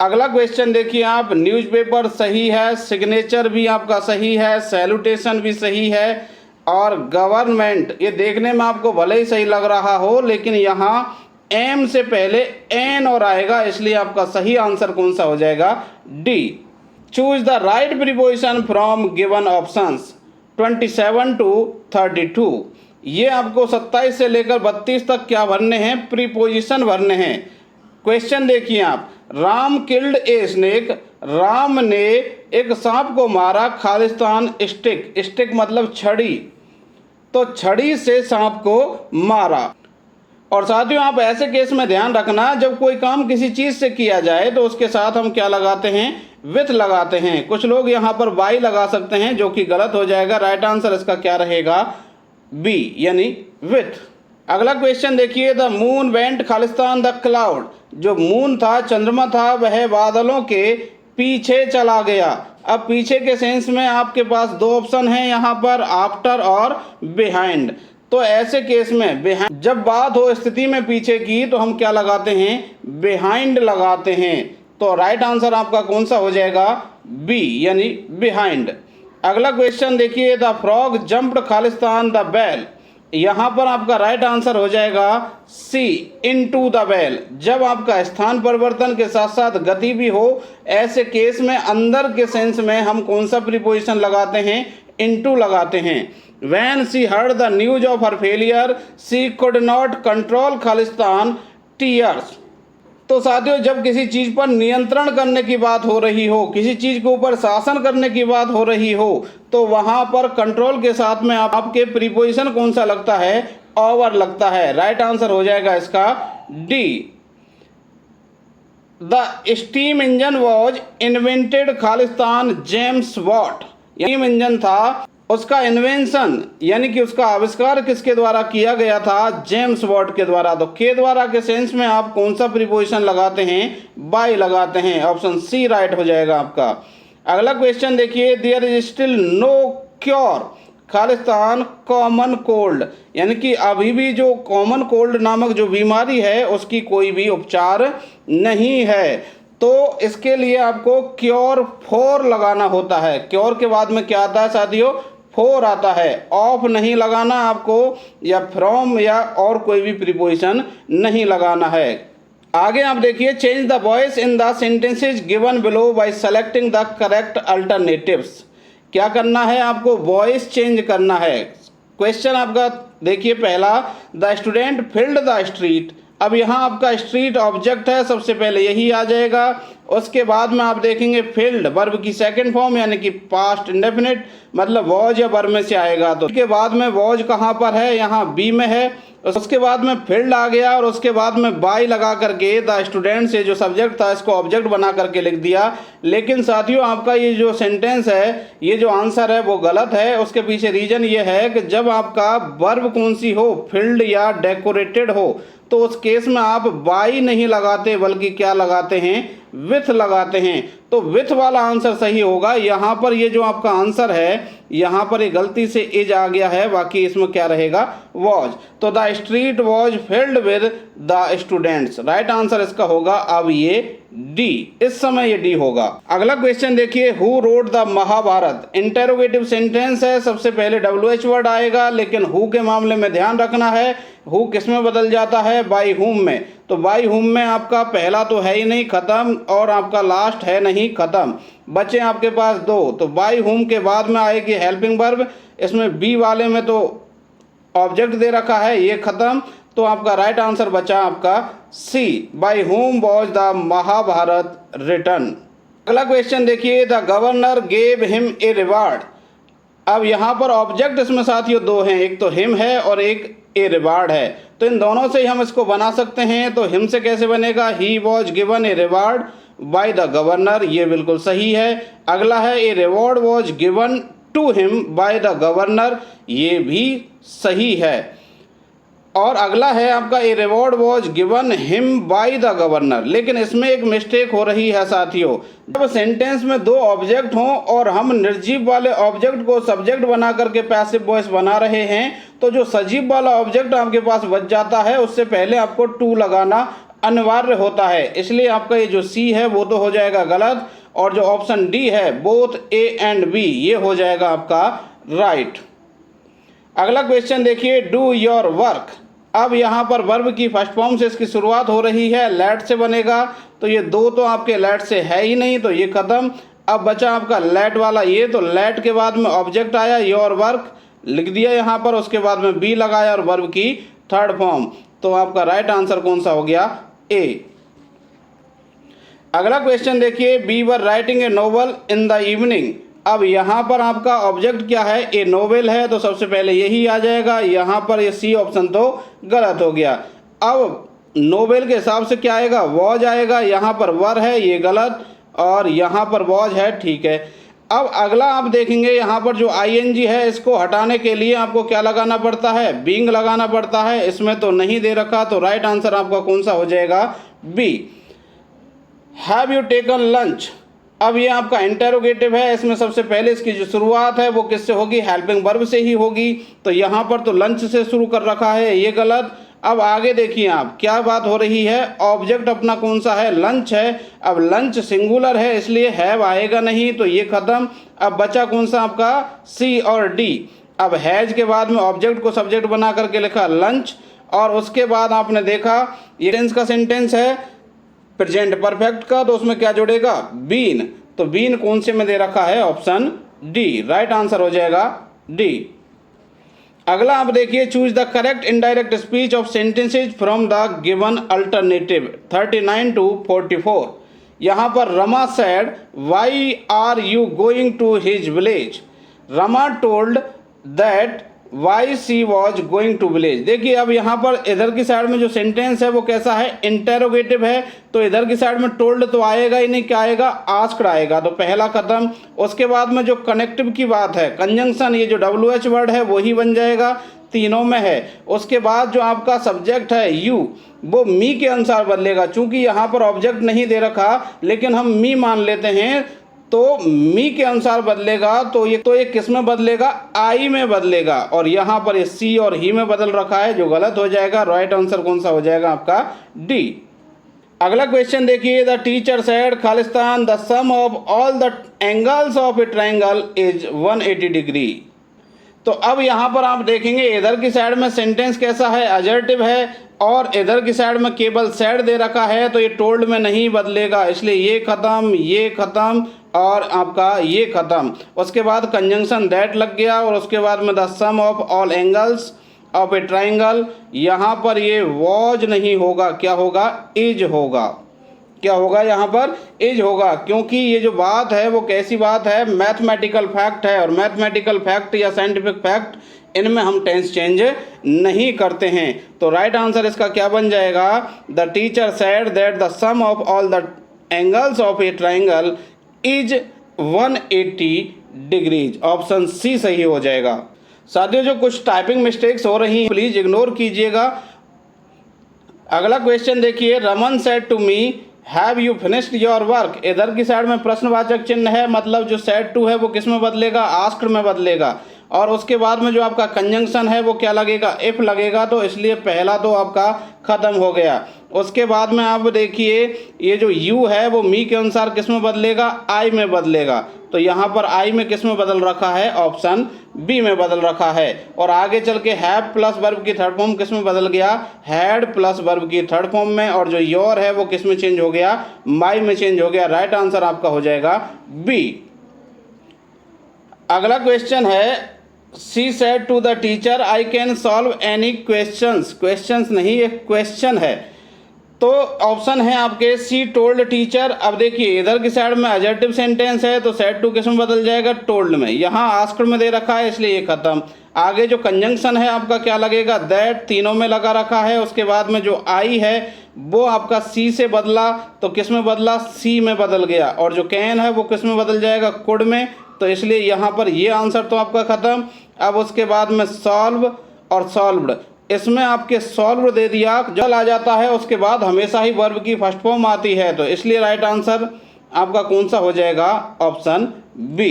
अगला क्वेश्चन देखिए आप, न्यूज़पेपर सही है, सिग्नेचर भी आपका सही है, सैल्यूटेशन भी सही है, और गवर्नमेंट ये देखने में आपको भले ही सही लग रहा हो लेकिन यहाँ एम से पहले एन और आएगा, इसलिए आपका सही आंसर कौन सा हो जाएगा, D. Choose the right preposition from given options 27 to 32। ये आपको 27 से लेकर 32 तक क्या भरने हैं, प्रीपोजिशन भरने हैं। क्वेश्चन देखिए आप, Ram killed a snake. Ram ने एक सांप को मारा, खालिस्तान स्टिक, स्टिक मतलब छड़ी, तो छड़ी से सांप को मारा। और साथियों आप ऐसे केस में ध्यान रखना, जब कोई काम किसी चीज़ से किया जाए तो उसके साथ हम क्या लगाते हैं, विथ लगाते हैं। कुछ लोग यहाँ पर बाई लगा सकते हैं जो कि गलत हो जाएगा। राइट आंसर इसका क्या रहेगा, बी यानी विथ। अगला क्वेश्चन देखिए, the moon went Khalistan the cloud. जो मून था, चंद्रमा था, वह बादलों के पीछे चला गया। अब पीछे के सेंस में आपके पास दो ऑप्शन हैं यहाँ पर, आफ्टर और बिहाइंड। तो ऐसे केस में बिहाइंड, जब बात हो स्थिति में पीछे की तो हम क्या लगाते हैं, बिहाइंड लगाते हैं। तो राइट आंसर आपका कौन सा हो जाएगा, बी यानी बिहाइंड। अगला क्वेश्चन देखिए, द फ्रॉग जंप्ड खालिस्तान द बेल। यहाँ पर आपका राइट आंसर हो जाएगा सी, इनटू द बेल। जब आपका स्थान परिवर्तन के साथ साथ गति भी हो, ऐसे केस में अंदर के सेंस में हम कौन सा प्रीपोजिशन लगाते हैं, इनटू लगाते हैं। When she heard the news of her failure, she could not control Khalistan tears। तो साथियों, जब किसी चीज़ पर नियंत्रण करने की बात हो रही हो, किसी चीज़ के ऊपर शासन करने की बात हो रही हो, तो वहाँ पर कंट्रोल के साथ में आपके प्रीपोजिशन कौन सा लगता है? ओवर लगता है। राइट आंसर हो जाएगा इसका D. The steam engine was invented Khalistan James Watt. Steam engine था, उसका इन्वेंशन यानी कि उसका आविष्कार किसके द्वारा किया गया था? जेम्स वॉट के द्वारा। तो के द्वारा के सेंस में आप कौन सा प्रीपोजिशन लगाते हैं? बाय लगाते हैं। ऑप्शन सी राइट हो जाएगा आपका। अगला क्वेश्चन देखिए, there is still no cure खालिस्तान कॉमन कोल्ड, यानी कि अभी भी जो कॉमन कोल्ड नामक जो बीमारी है उसकी कोई भी उपचार नहीं है। तो इसके लिए आपको क्योर फॉर लगाना होता है। क्योर के बाद में क्या आता है साथियों? फॉर आता है। ऑफ नहीं लगाना आपको, या फ्रॉम या और कोई भी प्रीपोजिशन नहीं लगाना है। आगे आप देखिए, change the voice in the sentences given below bye selecting the correct alternatives. क्या करना है आपको? वॉइस चेंज करना है। क्वेश्चन आपका देखिए पहला, the student filled the street. अब यहाँ आपका स्ट्रीट ऑब्जेक्ट है, सबसे पहले यही आ जाएगा। उसके बाद में आप देखेंगे फिल्ड वर्ब की सेकंड फॉर्म यानी कि पास्ट इंडेफिनिट, मतलब वॉज या वर्ब में से आएगा। तो उसके बाद में वॉज कहाँ पर है? यहाँ बी में है। उसके बाद में फील्ड आ गया और उसके बाद में बाय लगा करके द स्टूडेंट से जो सब्जेक्ट था इसको ऑब्जेक्ट बना करके लिख दिया। लेकिन साथियों, आपका ये जो सेंटेंस है, ये जो आंसर है वो गलत है। उसके पीछे रीजन ये है कि जब आपका वर्ब कौन सी हो, फील्ड या डेकोरेटेड हो, तो उस केस में आप बाय नहीं लगाते बल्कि क्या लगाते हैं? विथ लगाते हैं। तो विथ वाला आंसर सही होगा। यहाँ पर ये जो आपका आंसर है, यहाँ पर ये गलती से इज आ गया है, बाकी इसमें क्या रहेगा? वॉज। तो the street was filled with the students. Right answer इसका होगा अब ये डी। इस समय ये डी होगा। अगला क्वेश्चन देखिए, who wrote the Mahabharata. Interrogative sentence है, सबसे पहले WH वर्ड आएगा, लेकिन हु के मामले में ध्यान रखना है, हु किस में बदल जाता है? बाय हुम में। तो बाय हुम में आपका पहला तो है ही नहीं, खत्म, और आपका लास्ट है नहीं, खत्म। बचे आपके पास दो। तो बाय हुम के बाद में आएगी हेल्पिंग वर्ब। इसमें बी वाले में तो ऑब्जेक्ट दे रखा है, ये खत्म। तो आपका राइट आंसर बचा आपका C, by whom was the Mahabharata written. अगला क्वेश्चन देखिए, the governor gave him a reward. अब यहाँ पर ऑब्जेक्ट इसमें साथियों दो हैं, एक तो हिम है और एक ए रिवार्ड है। तो इन दोनों से ही हम इसको बना सकते हैं। तो हिम से कैसे बनेगा? He was given a reward by the governor, ये बिल्कुल सही है। अगला है a reward was given to him by the governor, ये भी सही है। और अगला है आपका a reward was given him by the governor. लेकिन इसमें एक मिस्टेक हो रही है साथियों, जब सेंटेंस में दो ऑब्जेक्ट हों और हम निर्जीव वाले ऑब्जेक्ट को सब्जेक्ट बना करके पैसिव वॉइस बना रहे हैं, तो जो सजीव वाला ऑब्जेक्ट आपके पास बच जाता है, उससे पहले आपको टू लगाना अनिवार्य होता है। इसलिए आपका ये जो सी है वो तो हो जाएगा गलत, और जो ऑप्शन डी है बोथ ए एंड बी, ये हो जाएगा आपका राइट। अगला क्वेश्चन देखिए, डू योर वर्क। अब यहाँ पर वर्ब की फर्स्ट फॉर्म से इसकी शुरुआत हो रही है, लेट से बनेगा। तो ये दो तो आपके लेट से है ही नहीं, तो ये खत्म। अब बचा आपका लेट वाला ये, तो लेट के बाद में ऑब्जेक्ट आया, योर वर्क लिख दिया यहाँ पर, उसके बाद में बी लगाया और वर्ब की थर्ड फॉर्म। तो आपका राइट आंसर कौन सा हो गया? ए। अगला क्वेश्चन देखिए, we were writing a novel in the evening. अब यहाँ पर आपका ऑब्जेक्ट क्या है? ए नोवेल है, तो सबसे पहले यही आ जाएगा। यहाँ पर ये सी ऑप्शन तो गलत हो गया। अब नोवेल के हिसाब से क्या आएगा? वॉज आएगा। यहाँ पर वर है, ये गलत, और यहाँ पर वॉज है, ठीक है। अब अगला आप देखेंगे, यहाँ पर जो ING है इसको हटाने के लिए आपको क्या लगाना पड़ता है? बीइंग लगाना पड़ता है। इसमें तो नहीं दे रखा, तो राइट आंसर आपका कौन सा हो जाएगा? B. Have you taken lunch. अब ये आपका इंटेरोगेटिव है, इसमें सबसे पहले इसकी जो शुरुआत है वो किससे होगी? हेल्पिंग वर्ब से ही होगी। तो यहाँ पर तो लंच से शुरू कर रखा है, ये गलत। अब आगे देखिए आप क्या बात हो रही है, ऑब्जेक्ट अपना कौन सा है? लंच है। अब लंच सिंगुलर है, इसलिए हैव आएगा नहीं, तो ये खत्म। अब बचा कौन सा आपका? सी और डी। अब हैज के बाद में ऑब्जेक्ट को सब्जेक्ट बना करके लिखा लंच, और उसके बाद आपने देखा ये टेंस का सेंटेंस है प्रेजेंट परफेक्ट का, तो उसमें क्या जुड़ेगा? बीन। तो बीन कौन से में दे रखा है? Option D. राइट आंसर हो जाएगा डी। अगला आप देखिए, choose the correct indirect speech of sentences from the given alternative 39 to 44। यहाँ पर Rama said why are you going to his village. Rama told that why she was going to village. देखिए अब यहाँ पर इधर की साइड में जो सेंटेंस है वो कैसा है, इंटेरोगेटिव है, तो इधर की साइड में टोल्ड तो आएगा ही नहीं, क्या आएगा, आस्क्ड आएगा, तो पहला खत्म। उसके बाद में जो कनेक्टिव की बात है, कंजंक्शन, ये जो WH वर्ड है वही बन जाएगा, तीनों में है। उसके बाद जो आपका सब्जेक्ट है यू, वो मी के अनुसार बदलेगा, चूंकि यहाँ पर ऑब्जेक्ट नहीं दे रखा लेकिन हम मी मान लेते हैं, तो मी के अनुसार बदलेगा, तो ये किस में बदलेगा, आई में बदलेगा, और यहाँ पर ये सी और ही में बदल रखा है, जो गलत हो जाएगा। राइट आंसर कौन सा हो जाएगा आपका, डी। अगला क्वेश्चन देखिए, द टीचर सेड खालिस्तान the sum of all the angles of a triangle is 180 degree. तो अब यहाँ पर आप देखेंगे इधर की साइड में सेंटेंस कैसा है, अजर्टिव है, और इधर की साइड में केवल सेड दे रखा है, तो ये टोल्ड में नहीं बदलेगा, इसलिए ये खत्म और आपका ये खत्म। उसके बाद कंजंक्शन दैट लग गया, और उसके बाद में the sum of all angles of a triangle, यहाँ पर ये वॉज नहीं होगा, क्या होगा, इज होगा। क्या होगा, यहाँ पर इज होगा, क्योंकि ये जो बात है वो कैसी बात है, मैथमेटिकल फैक्ट है, और मैथमेटिकल फैक्ट या साइंटिफिक फैक्ट, इनमें हम टेंस चेंज नहीं करते हैं। तो राइट आंसर इसका क्या बन जाएगा, the teacher said that the sum of all the angles of a triangle is 180 degrees. Option C सही हो जाएगा। साथियों, जो कुछ टाइपिंग मिस्टेक्स हो रही हैं प्लीज इग्नोर कीजिएगा। अगला क्वेश्चन देखिए, Raman said to me have you finished your work. इधर की साइड में प्रश्नवाचक चिन्ह है, मतलब जो सेड टू है वो किस में बदलेगा, आस्क्ड में बदलेगा, और उसके बाद में जो आपका कंजंक्शन है वो क्या लगेगा, इफ लगेगा, तो इसलिए पहला तो आपका खत्म हो गया। उसके बाद में आप देखिए, ये जो यू है वो मी के अनुसार किस में बदलेगा, आई में बदलेगा, तो यहाँ पर आई में किस में बदल रखा है, ऑप्शन बी में बदल रखा है। और आगे चल के हैव प्लस वर्ब की थर्ड फॉर्म किस में बदल गया, हैड प्लस वर्ब की थर्ड फॉर्म में, और जो योर है वो किस में चेंज हो गया, माई में चेंज हो गया। राइट आंसर आपका हो जाएगा बी। अगला क्वेश्चन है, she said to the teacher I can solve any questions. Questions नहीं, एक क्वेश्चन है, तो ऑप्शन है आपके सी टोल्ड टीचर। अब देखिए इधर की साइड में एडजेक्टिव सेंटेंस है, तो सेड टू किस में बदल जाएगा, टोल्ड में। यहाँ आस्क्ड में दे रखा है, इसलिए ये खत्म। आगे जो कंजंक्शन है आपका क्या लगेगा, दैट, तीनों में लगा रखा है। उसके बाद में जो आई है वो आपका सी से बदला, तो किस में बदला, सी में बदल गया, और जो कैन है वो किस में बदल जाएगा, कुड में, तो इसलिए यहाँ पर ये आंसर तो आपका खत्म। अब उसके बाद में सॉल्व और सॉल्व्ड, इसमें आपके सॉल्व दे दिया, जल आ जाता है, उसके बाद हमेशा ही वर्ब की फर्स्ट फॉर्म आती है, तो इसलिए राइट आंसर आपका कौन सा हो जाएगा, ऑप्शन बी।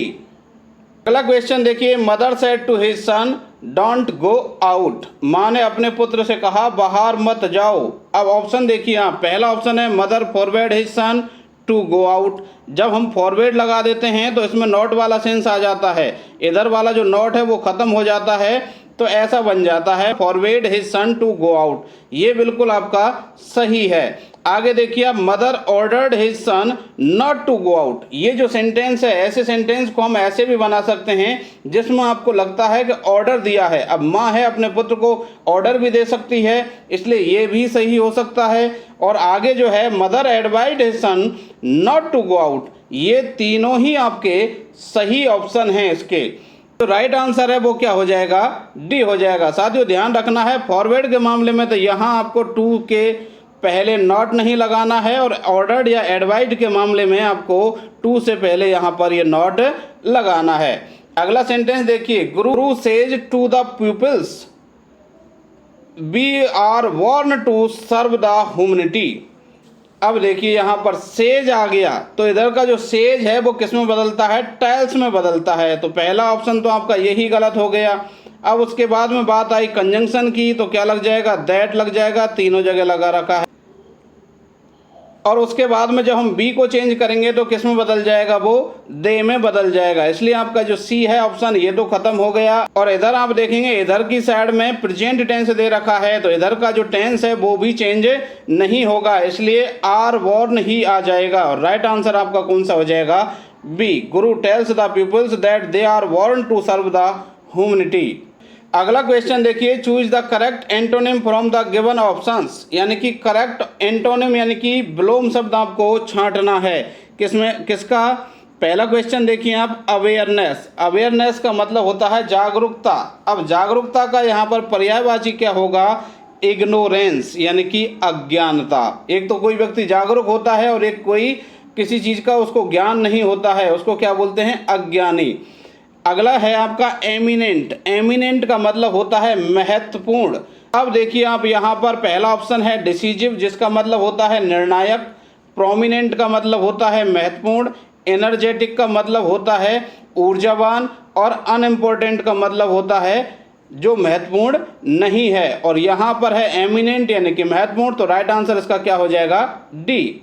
अगला क्वेश्चन देखिए, mother said to his son don't go out. माँ ने अपने पुत्र से कहा बाहर मत जाओ। अब ऑप्शन देखिए, यहाँ पहला ऑप्शन है mother forward his son to go out. जब हम फॉरवर्ड लगा देते हैं तो इसमें नॉट वाला सेंस आ जाता है, इधर वाला जो नॉट है वो खत्म हो जाता है, तो ऐसा बन जाता है forward his son to go out. ये बिल्कुल आपका सही है। आगे देखिए आप, mother ordered his son not to go out. ये जो सेंटेंस है, ऐसे सेंटेंस को हम ऐसे भी बना सकते हैं जिसमें आपको लगता है कि ऑर्डर दिया है। अब माँ है, अपने पुत्र को ऑर्डर भी दे सकती है, इसलिए ये भी सही हो सकता है। और आगे जो है, mother advised his son not to go out, ये तीनों ही आपके सही ऑप्शन हैं इसके। तो राइट आंसर है वो क्या हो जाएगा, डी हो जाएगा। साथियों ध्यान रखना है, फॉरवर्ड के मामले में तो यहाँ आपको टू के पहले नॉट नहीं लगाना है, और ऑर्डर्ड या एडवाइस्ड के मामले में आपको टू से पहले यहाँ पर ये नॉट लगाना है। अगला सेंटेंस देखिए, guru says to the peoples we are warned to serve the humanity. अब देखिए यहाँ पर सेज आ गया, तो इधर का जो सेज है वो किस में बदलता है, टेल्स में बदलता है, तो पहला ऑप्शन तो आपका यही गलत हो गया। अब उसके बाद में बात आई कंजंक्शन की, तो क्या लग जाएगा, दैट लग जाएगा, तीनों जगह लगा रखा है। और उसके बाद में जब हम बी को चेंज करेंगे तो किस में बदल जाएगा, वो दे में बदल जाएगा, इसलिए आपका जो सी है ऑप्शन ये तो खत्म हो गया। और इधर आप देखेंगे, इधर की साइड में प्रेजेंट टेंस दे रखा है, तो इधर का जो टेंस है वो भी चेंज नहीं होगा, इसलिए आर वॉर्न ही आ जाएगा। और राइट आंसर आपका कौन सा हो जाएगा, B. Guru tells the peoples that they are warned to serve the humanity. अगला क्वेश्चन देखिए, choose the correct antonym from the given options, यानी कि करेक्ट एंटोनिम यानी कि विलोम शब्द आपको छांटना है। किसका? पहला क्वेश्चन देखिए आप, अवेयरनेस। अवेयरनेस का मतलब होता है जागरूकता। अब जागरूकता का यहाँ पर पर्यायवाची क्या होगा? इग्नोरेंस, यानी कि अज्ञानता। एक तो कोई व्यक्ति जागरूक होता है और एक कोई किसी चीज़ का उसको ज्ञान नहीं होता है, उसको क्या बोलते हैं? अज्ञानी। अगला है आपका एमिनेंट। एमिनेंट का मतलब होता है महत्वपूर्ण। अब देखिए आप यहाँ पर पहला ऑप्शन है डिसीजिव, जिसका मतलब होता है निर्णायक। प्रोमिनेंट का मतलब होता है महत्वपूर्ण। एनर्जेटिक का मतलब होता है ऊर्जावान। और अनइम्पोर्टेंट का मतलब होता है जो महत्वपूर्ण नहीं है। और यहाँ पर है एमिनेंट यानी कि महत्वपूर्ण, तो राइट आंसर इसका क्या हो जाएगा? डी।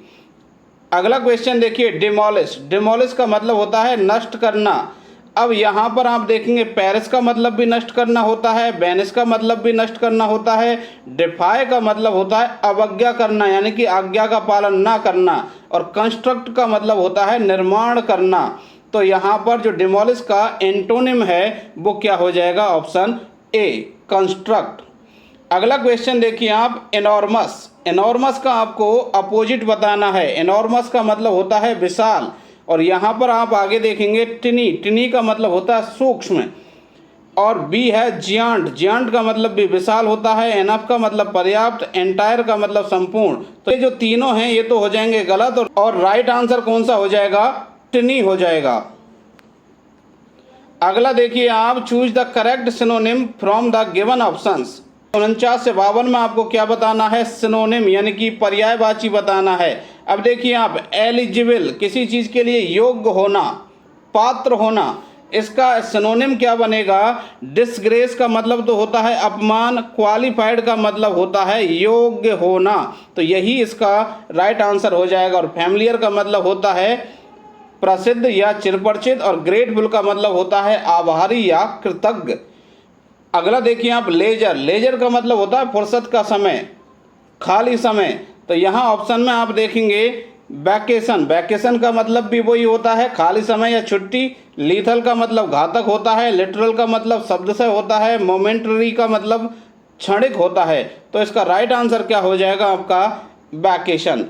अगला क्वेश्चन देखिए, डिमोलिश। डिमोलिश का मतलब होता है नष्ट करना। अब यहाँ पर आप देखेंगे पेरिस का मतलब भी नष्ट करना होता है, बेनिस का मतलब भी नष्ट करना होता है, डिफाई का मतलब होता है अवज्ञा करना यानी कि आज्ञा का पालन ना करना, और कंस्ट्रक्ट का मतलब होता है निर्माण करना। तो यहाँ पर जो डिमोलिश का एंटोनिम है वो क्या हो जाएगा? ऑप्शन ए, कंस्ट्रक्ट। अगला क्वेश्चन देखिए आप, एनॉर्मस। एनॉर्मस का आपको अपोजिट बताना है। एनॉर्मस का मतलब होता है विशाल, और यहाँ पर आप आगे देखेंगे टिनी। टिनी का मतलब होता है सूक्ष्म। और बी है जियांट। जियांट का मतलब भी विशाल होता है। एनफ का मतलब पर्याप्त। एंटायर का मतलब संपूर्ण। तो ये जो तीनों हैं ये तो हो जाएंगे गलत, और राइट आंसर कौन सा हो जाएगा? टिनी हो जाएगा। अगला देखिए आप, choose the correct synonym from the given options. 49 से 52 में आपको क्या बताना है? सिनोनिम यानी कि पर्यायवाची बताना है। अब देखिए आप, एलिजिबल किसी चीज़ के लिए योग्य होना, पात्र होना, इसका सिनोनिम क्या बनेगा? डिसग्रेस का मतलब तो होता है अपमान। क्वालिफाइड का मतलब होता है योग्य होना, तो यही इसका राइट आंसर हो जाएगा। और फैमिलियर का मतलब होता है प्रसिद्ध या चिरपरिचित, और ग्रेटफुल का मतलब होता है आभारी या कृतज्ञ। अगला देखिए आप, लेजर। लेजर का मतलब होता है फुर्सत का समय, खाली समय। तो यहाँ ऑप्शन में आप देखेंगे वैकेशन। वैकेशन का मतलब भी वही होता है खाली समय या छुट्टी। लीथल का मतलब घातक होता है। लिटरल का मतलब शब्द से होता है। मोमेंटरी का मतलब क्षणिक होता है। तो इसका राइट आंसर क्या हो जाएगा आपका? वैकेशन।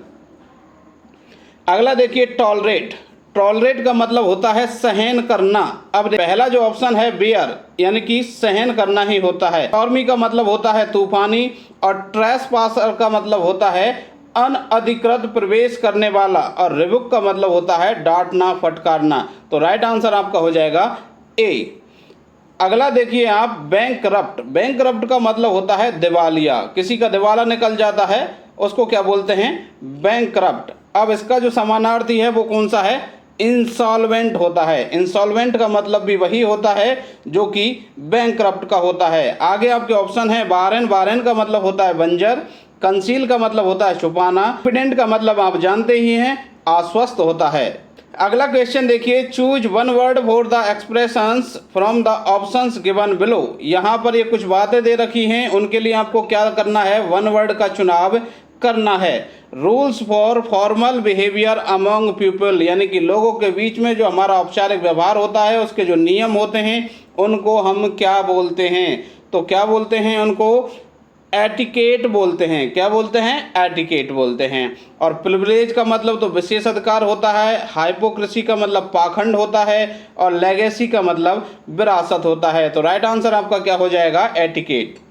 अगला देखिए, टॉलरेट। टॉलरेट का मतलब होता है सहन करना। अब पहला जो ऑप्शन है बियर, यानी कि सहन करना ही होता है। टॉर्मी का मतलब होता है तूफानी, और ट्रेसपासर का मतलब होता है अनअधिकृत प्रवेश करने वाला, और रिबुक का मतलब होता है डांटना, फटकारना। तो राइट आंसर आपका हो जाएगा ए। अगला देखिए आप, बैंकरप्ट। बैंकरप्ट का मतलब होता है दिवालिया। किसी का दिवाला निकल जाता है उसको क्या बोलते हैं? बैंकरप्ट। अब इसका जो समानार्थी है वो कौन सा है? इंसॉल्वेंट होता है। इंसॉल्वेंट का मतलब भी वही होता है जो कि बैंकरप्ट का होता है। आगे आपके ऑप्शन है बारेन। बारेन का मतलब होता है बंजर। कंसील का मतलब होता है छुपाना। कॉन्फिडेंट का मतलब आप जानते ही हैं, आश्वस्त होता है। अगला क्वेश्चन देखिए, choose one word for the expressions from the options given below. यहाँ पर ये कुछ बातें दे रखी हैं, उनके लिए आपको क्या करना है? वन वर्ड का चुनाव करना है। Rules for formal behaviour among people, यानी कि लोगों के बीच में जो हमारा औपचारिक व्यवहार होता है उसके जो नियम होते हैं उनको हम क्या बोलते हैं? तो क्या बोलते हैं उनको? एटिकेट बोलते हैं। क्या बोलते हैं? एटिकेट बोलते हैं। और प्रिविलेज का मतलब तो विशेष अधिकार होता है। हाइपोक्रेसी का मतलब पाखंड होता है। और लेगेसी का मतलब विरासत होता है। तो राइट आंसर आपका क्या हो जाएगा? एटिकेट।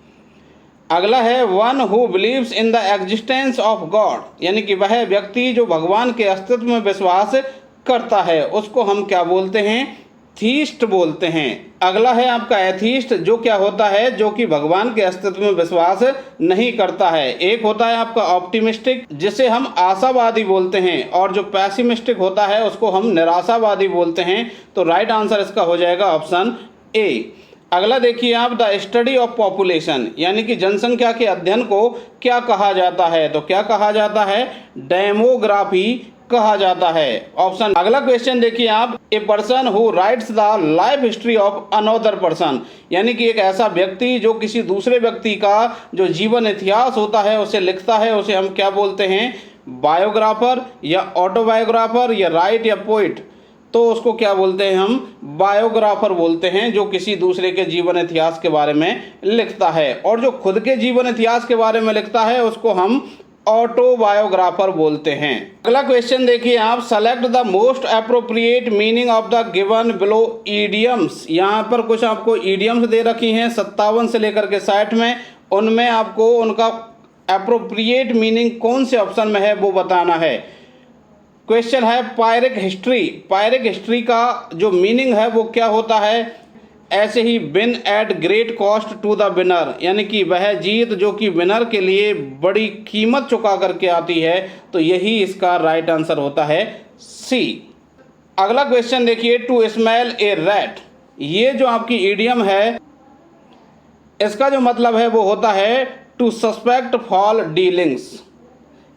अगला है one who believes in the existence of God, यानी कि वह व्यक्ति जो भगवान के अस्तित्व में विश्वास करता है उसको हम क्या बोलते हैं? थीस्ट बोलते हैं। अगला है आपका एथीस्ट, जो क्या होता है? जो कि भगवान के अस्तित्व में विश्वास नहीं करता है। एक होता है आपका ऑप्टिमिस्टिक, जिसे हम आशावादी बोलते हैं, और जो पैसिमिस्टिक होता है उसको हम निराशावादी बोलते हैं। तो राइट आंसर इसका हो जाएगा ऑप्शन ए। अगला देखिए आप, द स्टडी ऑफ पॉपुलेशन, यानी कि जनसंख्या के अध्ययन को क्या कहा जाता है? तो क्या कहा जाता है? डेमोग्राफी कहा जाता है। ऑप्शन। अगला क्वेश्चन देखिए आप, a person who rights the life history of another person, यानी कि एक ऐसा व्यक्ति जो किसी दूसरे व्यक्ति का जो जीवन इतिहास होता है उसे लिखता है, उसे हम क्या बोलते हैं? बायोग्राफर या ऑटोबायोग्राफर या राइट या पोइट। तो उसको क्या बोलते हैं, हम बायोग्राफर बोलते हैं, जो किसी दूसरे के जीवन इतिहास के बारे में लिखता है। और जो खुद के जीवन इतिहास के बारे में लिखता है उसको हम ऑटोबायोग्राफर बोलते हैं। अगला क्वेश्चन देखिए आप, select the most appropriate meaning of the given below idioms. यहाँ पर कुछ आपको ईडियम्स दे रखी हैं 57 से लेकर के 60 में, उनमें आपको उनका अप्रोप्रिएट मीनिंग कौन से ऑप्शन में है वो बताना है। क्वेश्चन है पायरिक हिस्ट्री। पायरिक हिस्ट्री का जो मीनिंग है वो क्या होता है, ऐसे ही win at great cost to the winner, यानी कि वह जीत जो कि विनर के लिए बड़ी कीमत चुका करके आती है। तो यही इसका राइट आंसर होता है सी। अगला क्वेश्चन देखिए, टू स्मेल ए रैट। ये जो आपकी इडियम है इसका जो मतलब है वो होता है टू सस्पेक्ट फॉल डीलिंग्स,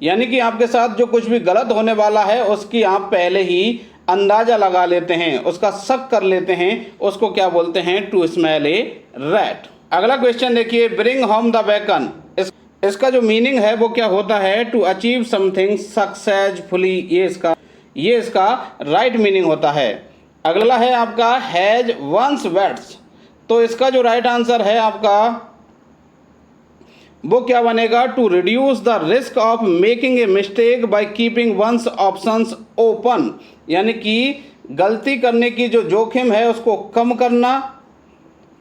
यानी कि आपके साथ जो कुछ भी गलत होने वाला है उसकी आप पहले ही अंदाजा लगा लेते हैं, उसका शक कर लेते हैं, उसको क्या बोलते हैं, टू स्मेल ए रैट। अगला क्वेश्चन देखिए, ब्रिंग होम द बेकन। इसका जो मीनिंग है वो क्या होता है, टू अचीव समथिंग सक्सेसफुली। ये इसका राइट मीनिंग होता है। अगला है आपका हैज वंस वेट्स। तो इसका जो राइट आंसर है आपका वो क्या बनेगा, to reduce the risk of making a mistake by keeping one's options open, यानी कि गलती करने की जो जोखिम है उसको कम करना।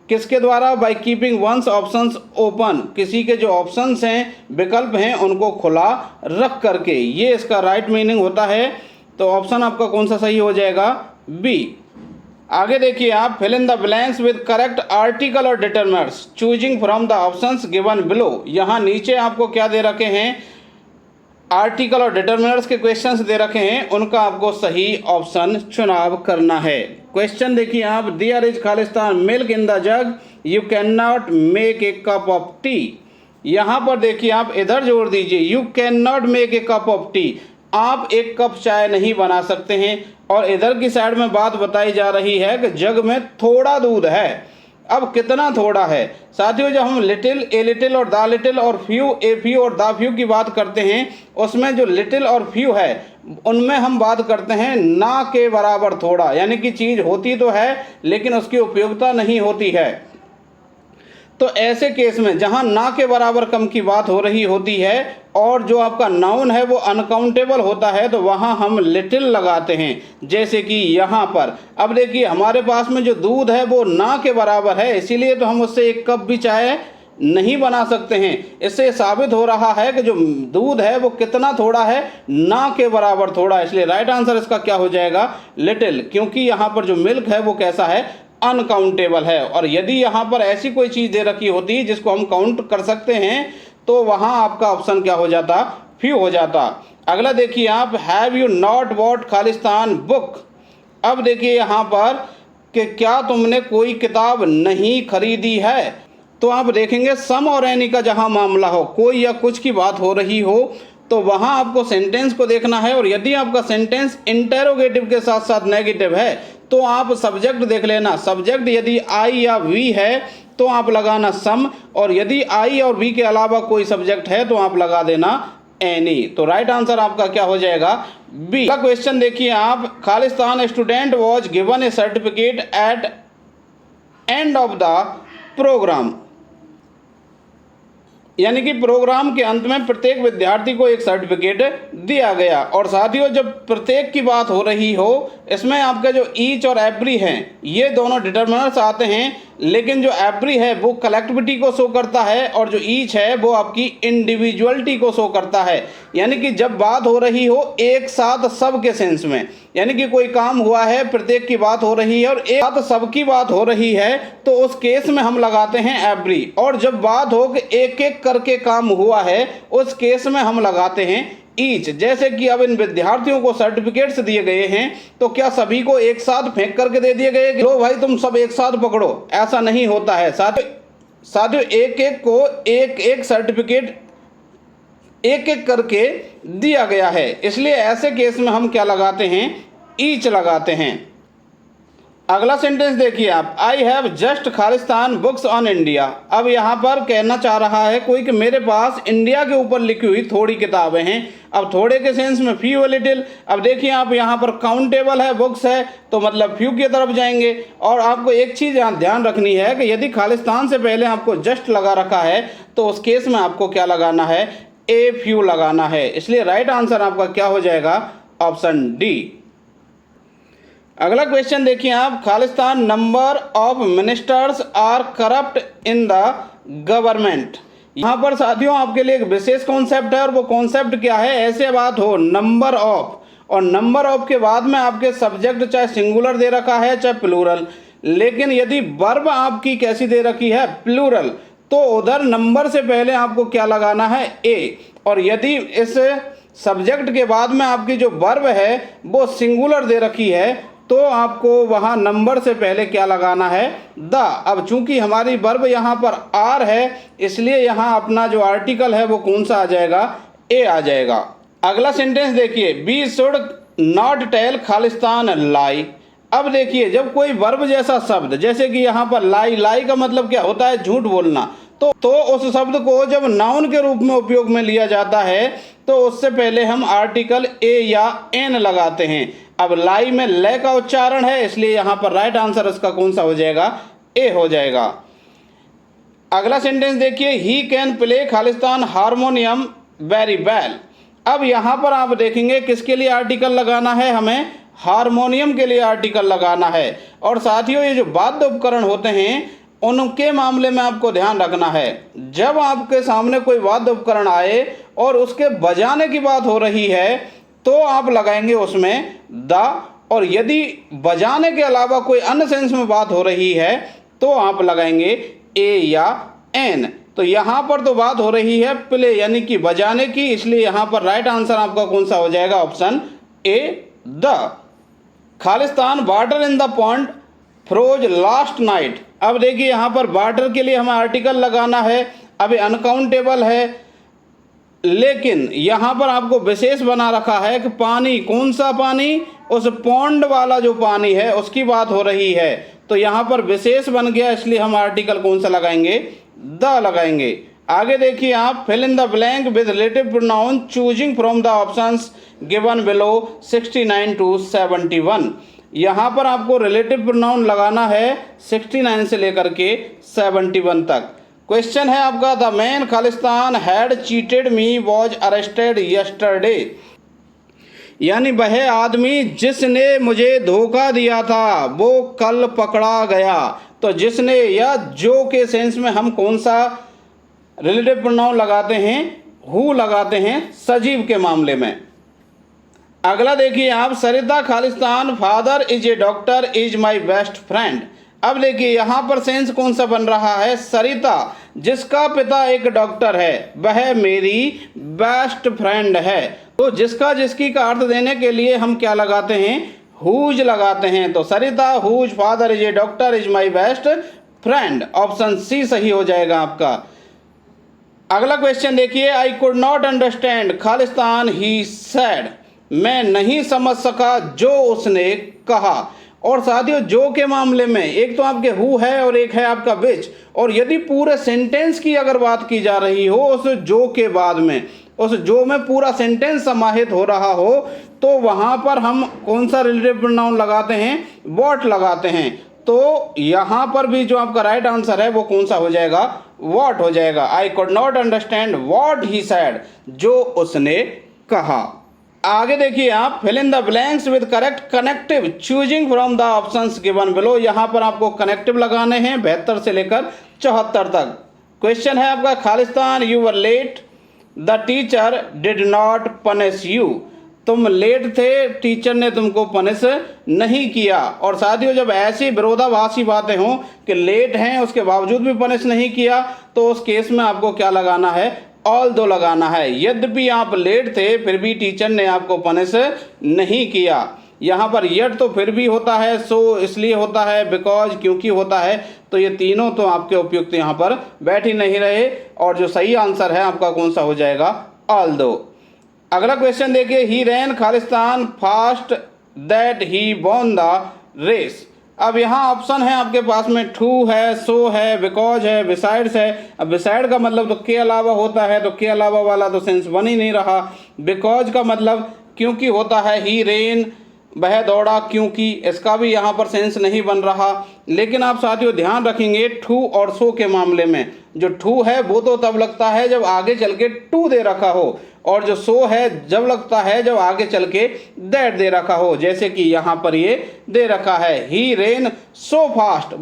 किसके द्वारा, by keeping one's options open, किसी के जो ऑप्शंस हैं, विकल्प हैं, उनको खुला रख करके। ये इसका राइट मीनिंग होता है। तो ऑप्शन आपका कौन सा सही हो जाएगा, बी। आगे देखिए आप, fill in the blanks with correct article और determiners choosing from the options given below. यहाँ नीचे आपको क्या दे रखे हैं, आर्टिकल और डिटरमिनर्स के क्वेश्चंस दे रखे हैं, उनका आपको सही ऑप्शन चुनाव करना है। क्वेश्चन देखिए आप, there is Khalistan milk in the jug, you can not make a cup of tea. यहाँ पर देखिए आप इधर जोड़ दीजिए, you can not make a cup of tea, आप एक कप चाय नहीं बना सकते हैं। और इधर की साइड में बात बताई जा रही है कि जग में थोड़ा दूध है। अब कितना थोड़ा है साथियों, जब हम लिटिल, ए लिटिल और द लिटिल और फ्यू, ए फ्यू और द फ्यू की बात करते हैं, उसमें जो लिटिल और फ्यू है उनमें हम बात करते हैं ना के बराबर थोड़ा, यानी कि चीज़ होती तो है लेकिन उसकी उपयोगिता नहीं होती है। तो ऐसे केस में जहां ना के बराबर कम की बात हो रही होती है और जो आपका नाउन है वो अनकाउंटेबल होता है, तो वहां हम लिटिल लगाते हैं। जैसे कि यहाँ पर अब देखिए हमारे पास में जो दूध है वो ना के बराबर है, इसीलिए तो हम उससे एक कप भी चाय नहीं बना सकते हैं। इससे साबित हो रहा है कि जो दूध है वो कितना थोड़ा है, ना के बराबर थोड़ा। इसलिए राइट आंसर इसका क्या हो जाएगा, लिटिल, क्योंकि यहाँ पर जो मिल्क है वो कैसा है, अनकाउंटेबल है। और यदि यहाँ पर ऐसी कोई चीज़ दे रखी होती जिसको हम काउंट कर सकते हैं तो वहाँ आपका ऑप्शन क्या हो जाता, फ्यू हो जाता। अगला देखिए आप, have you not bought Khalistan book. अब देखिए यहाँ पर कि क्या तुमने कोई किताब नहीं खरीदी है, तो आप देखेंगे सम और एनी का जहाँ मामला हो, कोई या कुछ की बात हो रही हो, तो वहाँ आपको सेंटेंस को देखना है। और यदि आपका सेंटेंस इंटेरोगेटिव के साथ साथ नेगेटिव है तो आप सब्जेक्ट देख लेना। सब्जेक्ट यदि आई या वी है तो आप लगाना सम, और यदि आई और वी के अलावा कोई सब्जेक्ट है तो आप लगा देना एनी। तो राइट आंसर आपका क्या हो जाएगा, बी। का क्वेश्चन देखिए आप, खालिस्तान student was given a certificate at end of the programme, यानी कि प्रोग्राम के अंत में प्रत्येक विद्यार्थी को एक सर्टिफिकेट दिया गया। और साथियों जब प्रत्येक की बात हो रही हो, इसमें आपका जो ईच और एवरी हैं ये दोनों डिटरमिनर्स आते हैं, लेकिन जो एवरी है वो कलेक्टिविटी को शो करता है और जो ईच है वो आपकी इंडिविजुअलिटी को शो करता है। यानी कि जब बात हो रही हो एक साथ सब के सेंस में, यानी कि कोई काम हुआ है, प्रत्येक की बात हो रही है और एक साथ सबकी बात हो रही है, तो उस केस में हम लगाते हैं एवरी। और जब बात हो कि एक एक करके काम हुआ है, उस केस में हम लगाते हैं ईच। जैसे कि अब इन विद्यार्थियों को सर्टिफिकेट्स दिए गए हैं, तो क्या सभी को एक साथ फेंक करके दे दिए गए कि लो भाई तुम सब एक साथ पकड़ो, ऐसा नहीं होता है साथियों। एक एक को एक एक सर्टिफिकेट एक एक करके दिया गया है, इसलिए ऐसे केस में हम क्या लगाते हैं, ईच लगाते हैं। अगला सेंटेंस देखिए आप, I have just Khalistan books on India. अब यहाँ पर कहना चाह रहा है कोई कि मेरे पास इंडिया के ऊपर लिखी हुई थोड़ी किताबें हैं। अब थोड़े के सेंस में फ्यू लिटिल। अब देखिए आप यहाँ पर काउंटेबल है, बुक्स है, तो मतलब फ्यू की तरफ जाएंगे। और आपको एक चीज़ यहाँ ध्यान रखनी है कि यदि खालिस्तान से पहले आपको जस्ट लगा रखा है तो उस केस में आपको क्या लगाना है, ए फ्यू लगाना है। इसलिए राइट आंसर आपका क्या हो जाएगा, ऑप्शन डी। अगला क्वेश्चन देखिए आप, खालिस्तान number of ministers are corrupt in the government. यहाँ पर साथियों आपके लिए एक विशेष कॉन्सेप्ट है और वो कॉन्सेप्ट क्या है, ऐसे बात हो नंबर ऑफ, और नंबर ऑफ के बाद में आपके सब्जेक्ट चाहे सिंगुलर दे रखा है चाहे प्लूरल, लेकिन यदि वर्ब आपकी कैसी दे रखी है, प्लूरल, तो उधर नंबर से पहले आपको क्या लगाना है, ए। और यदि इस सब्जेक्ट के बाद में आपकी जो वर्ब है वो सिंगुलर दे रखी है तो आपको वहाँ नंबर से पहले क्या लगाना है, द। अब चूंकि हमारी वर्ब यहाँ पर आर है इसलिए यहाँ अपना जो आर्टिकल है वो कौन सा आ जाएगा, ए आ जाएगा। अगला सेंटेंस देखिए, वी शुड नॉट टेल खालिस्तान लाई। अब देखिए जब कोई वर्ब जैसा शब्द, जैसे कि यहाँ पर लाई, लाई का मतलब क्या होता है, झूठ बोलना, तो उस शब्द को जब नाउन के रूप में उपयोग में लिया जाता है तो उससे पहले हम आर्टिकल ए या एन लगाते हैं। अब लाई में ले का उच्चारण है इसलिए यहाँ पर राइट आंसर इसका कौन सा हो जाएगा, ए हो जाएगा। अगला सेंटेंस देखिए, he can play Khalistan harmonium very well. अब यहाँ पर आप देखेंगे किसके लिए आर्टिकल लगाना है, हमें हारमोनियम के लिए आर्टिकल लगाना है। और साथियों ये जो वाद्य उपकरण होते हैं उनके मामले में आपको ध्यान रखना है, जब आपके सामने कोई वाद्य उपकरण आए और उसके बजाने की बात हो रही है तो आप लगाएंगे उसमें द, और यदि बजाने के अलावा कोई अन्य सेंस में बात हो रही है तो आप लगाएंगे ए या एन। तो यहाँ पर तो बात हो रही है प्ले यानी कि बजाने की, इसलिए यहाँ पर राइट आंसर आपका कौन सा हो जाएगा, ऑप्शन ए द। खालिस्तान water in the pond froze last night. अब देखिए यहाँ पर वाटर के लिए हमें आर्टिकल लगाना है, अभी अनकाउंटेबल है, लेकिन यहाँ पर आपको विशेष बना रखा है कि पानी, कौन सा पानी, उस पॉन्ड वाला जो पानी है उसकी बात हो रही है, तो यहाँ पर विशेष बन गया इसलिए हम आर्टिकल कौन सा लगाएंगे, द लगाएंगे। आगे देखिए आप, fill in the blank with relative pronoun choosing from the options given below 69 to 71। यहाँ पर आपको रिलेटिव प्रोनाउन लगाना है 69 से लेकर के 71 तक। क्वेश्चन है आपका, the man Khalistan had cheated me was arrested yesterday. यानी वह आदमी जिसने मुझे धोखा दिया था वो कल पकड़ा गया। तो जिसने या जो के सेंस में हम कौन सा रिलेटिव प्रोनाउन लगाते हैं, हु लगाते हैं सजीव के मामले में। अगला देखिए आप, सरिता खालिस्तान father is a doctor is my best friend. अब देखिए यहाँ पर सेंस कौन सा बन रहा है, सरिता जिसका पिता एक डॉक्टर है वह मेरी बेस्ट फ्रेंड है। तो जिसका जिसकी का अर्थ देने के लिए हम क्या लगाते हैं, हुज लगाते हैं। तो Sarita whose father is a doctor is my best friend, option C सही हो जाएगा आपका। अगला क्वेश्चन देखिए, आई कुड नॉट अंडरस्टैंड खालिस्तान ही सेड। मैं नहीं समझ सका जो उसने कहा। और साथियों जो के मामले में एक तो आपके हु है और एक है आपका विच, और यदि पूरे सेंटेंस की अगर बात की जा रही हो उस जो के बाद में, उस जो में पूरा सेंटेंस समाहित हो रहा हो तो वहाँ पर हम कौन सा रिलेटिव प्रोनाउन लगाते हैं, व्हाट लगाते हैं। तो यहाँ पर भी जो आपका राइट आंसर है वो कौन सा हो जाएगा, व्हाट हो जाएगा। I could not understand what he said, जो उसने कहा। आगे देखिए आप, fill in the blanks with correct connective choosing from the options given below. यहाँ पर आपको कनेक्टिव लगाने हैं 72 से लेकर 74 तक। क्वेश्चन है आपका, Khalistan you were let the teacher did not punish you. तुम लेट थे, टीचर ने तुमको पनिश नहीं किया। और साथियों जब ऐसी विरोधाभासी बातें हों कि लेट हैं उसके बावजूद भी पनिश नहीं किया तो उस केस में आपको क्या लगाना है, ऑल दो लगाना है। यद्यपि आप लेट थे फिर भी टीचर ने आपको पनिश नहीं किया। यहाँ पर यट तो फिर भी होता है, सो इसलिए होता है, बिकॉज क्योंकि होता है, तो ये तीनों तो आपके उपयुक्त यहाँ पर बैठ ही नहीं रहे। और जो सही आंसर है आपका कौन सा हो जाएगा, ऑल दो। अगला क्वेश्चन देखिए, ही रैन खालिस्तान fast that he won the race. अब यहाँ ऑप्शन है आपके पास में टू है, सो है, बिकॉज है, बिसाइड्स है। अब बिसाइड का मतलब तो के अलावा होता है, तो के अलावा वाला तो सेंस बन ही नहीं रहा। बिकॉज का मतलब क्योंकि होता है, ही रेन वह दौड़ा क्योंकि, इसका भी यहाँ पर सेंस नहीं बन रहा। लेकिन आप साथियों ध्यान रखेंगे टू और सो के मामले में, जो टू है वो तो तब लगता है जब आगे चल के टू दे रखा हो, और जो सो है जब लगता है जब आगे चल के दैट दे रखा हो, जैसे कि यहाँ पर ये दे रखा है, ही रेन सो फास्ट,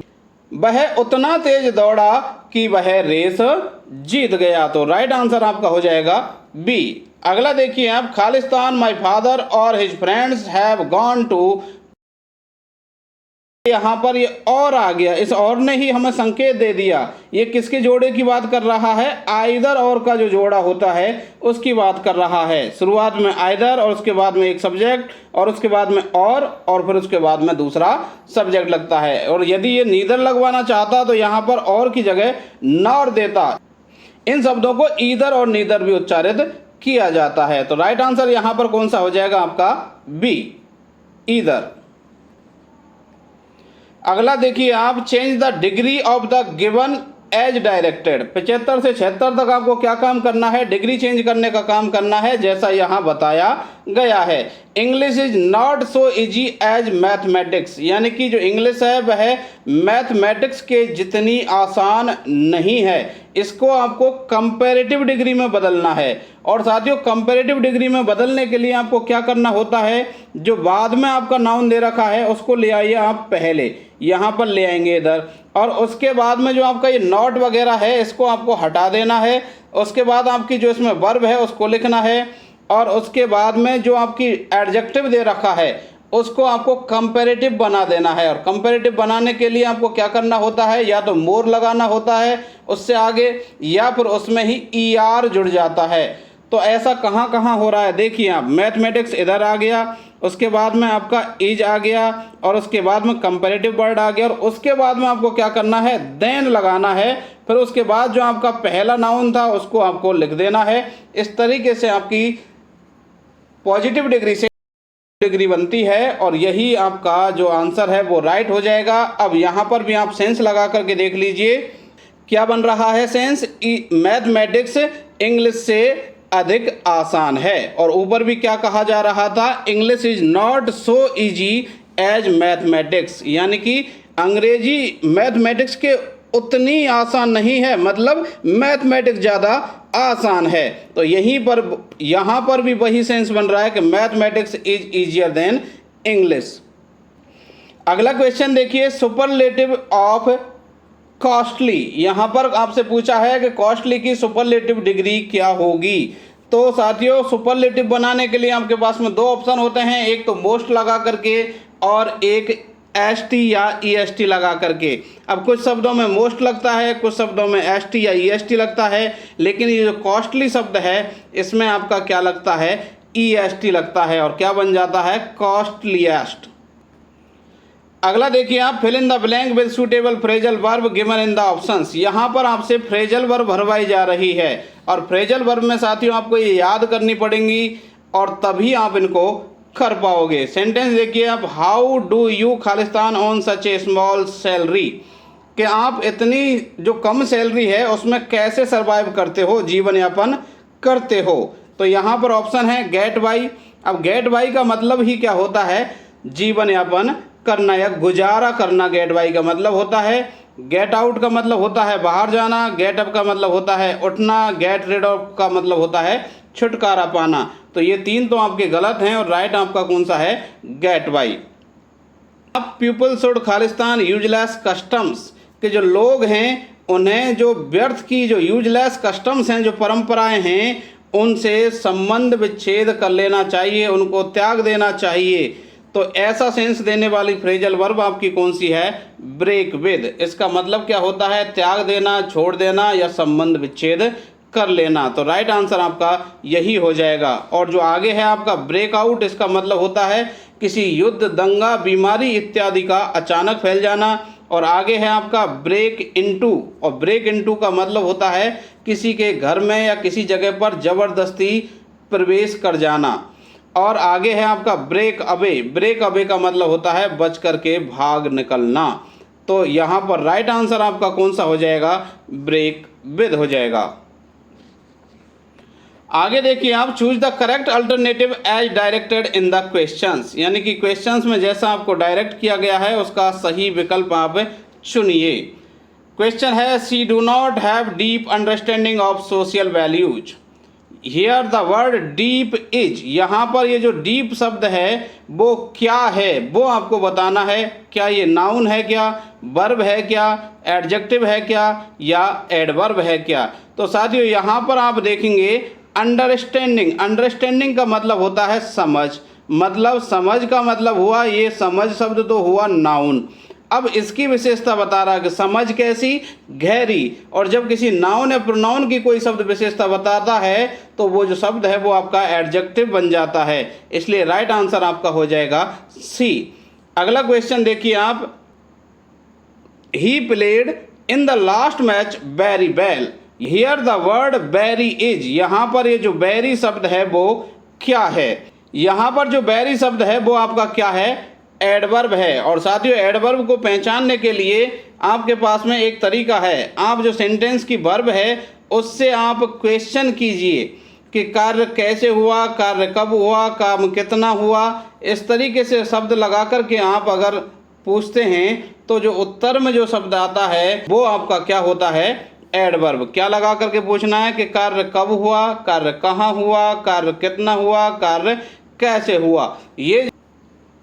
वह उतना तेज दौड़ा कि वह रेस जीत गया। तो राइट आंसर आपका हो जाएगा बी। अगला देखिए आप, खालिस्तान माय फादर और his friends have gone to, यहाँ पर ये और आ गया, इस और ने ही हमें संकेत दे दिया ये किसके जोड़े की बात कर रहा है, आइदर और का जो जोड़ा होता है उसकी बात कर रहा है। शुरुआत में आइदर और उसके बाद में एक सब्जेक्ट और उसके बाद में और फिर उसके बाद में दूसरा सब्जेक्ट लगता है। और यदि ये नीदर लगवाना चाहता तो यहाँ पर और की जगह नॉर देता। इन शब्दों को ईदर और नीदर भी उच्चारित किया जाता है। तो राइट आंसर यहाँ पर कौन सा हो जाएगा आपका, बी, ईदर। अगला देखिए आप, change the degree of the given as directed. 75 से 76 तक आपको क्या काम करना है, डिग्री चेंज करने का काम करना है, जैसा यहाँ बताया गया है। English is not so easy as mathematics, यानी कि जो इंग्लिश है वह मैथमेटिक्स के जितनी आसान नहीं है, इसको आपको कंपैरेटिव डिग्री में बदलना है। और साथियों कंपैरेटिव डिग्री में बदलने के लिए आपको क्या करना होता है, जो बाद में आपका नाउन दे रखा है उसको ले आइए आप पहले, यहाँ पर ले आएंगे इधर, और उसके बाद में जो आपका ये नॉट वगैरह है इसको आपको हटा देना है। उसके बाद आपकी जो इसमें वर्ब है उसको लिखना है, और उसके बाद में जो आपकी एडजेक्टिव दे रखा है उसको आपको कंपैरेटिव बना देना है। और कंपैरेटिव बनाने के लिए आपको क्या करना होता है, या तो मोर लगाना होता है उससे आगे, या फिर उसमें ही ER जुड़ जाता है। तो ऐसा कहाँ कहाँ हो रहा है, देखिए आप, मैथमेटिक्स इधर आ गया, उसके बाद में आपका इज आ गया, और उसके बाद में कंपैरेटिव वर्ड आ गया, और उसके बाद में आपको क्या करना है, देन लगाना है। फिर उसके बाद जो आपका पहला नाउन था उसको आपको लिख देना है। इस तरीके से आपकी पॉजिटिव डिग्री से डिग्री बनती है, और यही आपका जो आंसर है वो राइट हो जाएगा। अब यहाँ पर भी आप सेंस लगा करके देख लीजिए क्या बन रहा है सेंस, मैथमेटिक्स इंग्लिश से अधिक आसान है। और ऊपर भी क्या कहा जा रहा था, English is not so easy as mathematics, यानी कि अंग्रेजी मैथमेटिक्स के उतनी आसान नहीं है, मतलब मैथमेटिक्स ज़्यादा आसान है। तो यहीं पर यहाँ पर भी वही सेंस बन रहा है कि mathematics is easier than English. अगला क्वेश्चन देखिए, सुपरलेटिव ऑफ कॉस्टली। यहाँ पर आपसे पूछा है कि कॉस्टली की सुपरलेटिव डिग्री क्या होगी। तो साथियों सुपरलेटिव बनाने के लिए आपके पास में दो ऑप्शन होते हैं, एक तो मोस्ट लगा करके और एक ST या EST लगा करके। अब कुछ शब्दों में मोस्ट लगता है, कुछ शब्दों में ST या EST लगता है, लेकिन ये जो कॉस्टली शब्द है इसमें आपका क्या लगता है, EST लगता है, और क्या बन जाता है, कॉस्टलीएस्ट। अगला देखिए आप, fill in the blank with suitable phrasal verb given in the options. यहाँ पर आपसे फ्रेजल वर्ब भरवाई जा रही है, और फ्रेजल वर्ब में साथियों आपको ये याद करनी पड़ेंगी, और तभी आप इनको कर पाओगे। सेंटेंस देखिए आप, how do you Khalistan on such A small salary, कि आप इतनी जो कम सैलरी है उसमें कैसे सरवाइव करते हो, जीवन यापन करते हो। तो यहाँ पर ऑप्शन है गेट बाई। अब गेट बाई का मतलब ही क्या होता है, जीवन यापन करना या गुजारा करना गेट बाई का मतलब होता है। गेट आउट का मतलब होता है बाहर जाना, गेट अप का मतलब होता है उठना, गेट रिड ऑफ का मतलब होता है छुटकारा पाना। तो ये तीन तो आपके गलत हैं, और राइट आपका कौन सा है, गेट बाई। अब people should Khalistan useless customs, के जो लोग हैं उन्हें जो व्यर्थ की जो यूजलेस कस्टम्स हैं, जो परंपराएं हैं, उनसे संबंध विच्छेद कर लेना चाहिए, उनको त्याग देना चाहिए। तो ऐसा सेंस देने वाली फ्रेजल वर्ब आपकी कौन सी है, ब्रेक विद। इसका मतलब क्या होता है, त्याग देना, छोड़ देना या संबंध विच्छेद कर लेना। तो राइट आंसर आपका यही हो जाएगा। और जो आगे है आपका ब्रेकआउट, इसका मतलब होता है किसी युद्ध, दंगा, बीमारी इत्यादि का अचानक फैल जाना। और आगे है आपका ब्रेक इनटू, और ब्रेक इनटू का मतलब होता है किसी के घर में या किसी जगह पर जबरदस्ती प्रवेश कर जाना। और आगे है आपका ब्रेक अवे। ब्रेक अवे का मतलब होता है बच करके भाग निकलना। तो यहाँ पर राइट आंसर आपका कौन सा हो जाएगा? ब्रेक विद हो जाएगा। आगे देखिए आप, choose the correct alternative as directed in the questions, यानी कि क्वेश्चंस में जैसा आपको डायरेक्ट किया गया है उसका सही विकल्प आप चुनिए। क्वेश्चन है, she do not have deep understanding of social values. Here the word deep is, यहाँ पर ये जो डीप शब्द है वो क्या है वो आपको बताना है। क्या ये नाउन है, क्या वर्ब है, क्या एडजेक्टिव है, क्या या एडवर्ब है क्या? तो साथियों यहाँ पर आप देखेंगे अंडरस्टैंडिंग। अंडरस्टैंडिंग का मतलब होता है समझ, मतलब समझ का मतलब हुआ, ये समझ शब्द तो हुआ नाउन। अब इसकी विशेषता बता रहा है कि समझ कैसी? गहरी। और जब किसी नाउन या प्रोनाउन की कोई शब्द विशेषता बताता है तो वो जो शब्द है वो आपका एडजेक्टिव बन जाता है। इसलिए राइट आंसर आपका हो जाएगा सी। अगला क्वेश्चन देखिए आप, he played in the last match very well. Here the word very is, यहाँ पर ये जो वेरी शब्द है वो क्या है? यहाँ पर जो वेरी शब्द है वो आपका क्या है? एडवर्ब है। और साथियों एडवर्ब को पहचानने के लिए आपके पास में एक तरीका है, आप जो सेंटेंस की वर्ब है उससे आप क्वेश्चन कीजिए कि कार्य कैसे हुआ, कार्य कब हुआ, काम कितना हुआ। इस तरीके से शब्द लगा कर के आप अगर पूछते हैं तो जो उत्तर में जो शब्द आता है वो आपका क्या होता है? एडवर्ब। क्या लगा करके पूछना है कि कार्य कब हुआ, कार्य कहाँ हुआ, कार्य कितना हुआ, कार्य कैसे हुआ। ये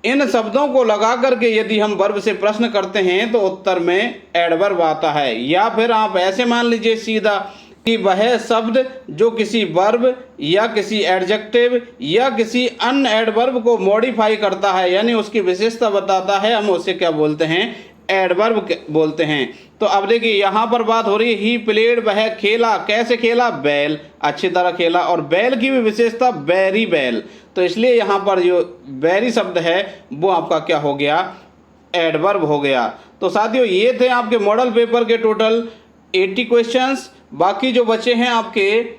इन शब्दों को लगा करके यदि हम वर्ब से प्रश्न करते हैं तो उत्तर में एडवर्ब आता है। या फिर आप ऐसे मान लीजिए सीधा कि वह शब्द जो किसी वर्ब या किसी एडजेक्टिव या किसी अन्य एडवर्ब को मॉडिफाई करता है, यानी उसकी विशेषता बताता है, हम उसे क्या बोलते हैं? एडवर्ब बोलते हैं। तो अब देखिए यहाँ पर बात हो रही है ही प्लेड, वह खेला। कैसे खेला? वेल, अच्छी तरह खेला। और वेल की भी विशेषता वेरी वेल। तो इसलिए यहाँ पर जो वेरी शब्द है वो आपका क्या हो गया? एडवर्ब हो गया। तो साथियों ये थे आपके मॉडल पेपर के टोटल 80 क्वेश्चंस। बाकी जो बचे हैं आपके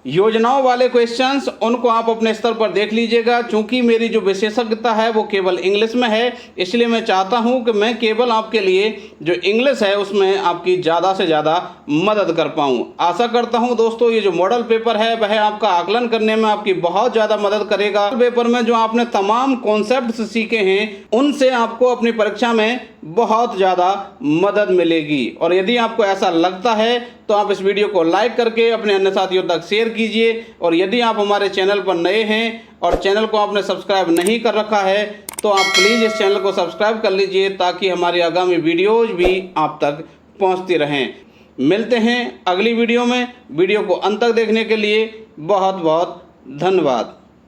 योजनाओं वाले क्वेश्चंस उनको आप अपने स्तर पर देख लीजिएगा। चूंकि मेरी जो विशेषज्ञता है वो केवल इंग्लिश में है, इसलिए मैं चाहता हूं कि मैं केवल आपके लिए जो इंग्लिश है उसमें आपकी ज़्यादा से ज़्यादा मदद कर पाऊं। आशा करता हूं दोस्तों ये जो मॉडल पेपर है वह आपका आकलन करने में आपकी बहुत ज़्यादा मदद करेगा। पेपर में जो आपने तमाम कॉन्सेप्ट सीखे हैं उनसे आपको अपनी परीक्षा में बहुत ज़्यादा मदद मिलेगी। और यदि आपको ऐसा लगता है तो आप इस वीडियो को लाइक करके अपने अन्य साथियों तक शेयर कीजिए। और यदि आप हमारे चैनल पर नए हैं और चैनल को आपने सब्सक्राइब नहीं कर रखा है तो आप प्लीज़ इस चैनल को सब्सक्राइब कर लीजिए ताकि हमारी आगामी वीडियोज़ भी आप तक पहुंचती रहें। मिलते हैं अगली वीडियो में। वीडियो को अंत तक देखने के लिए बहुत बहुत धन्यवाद।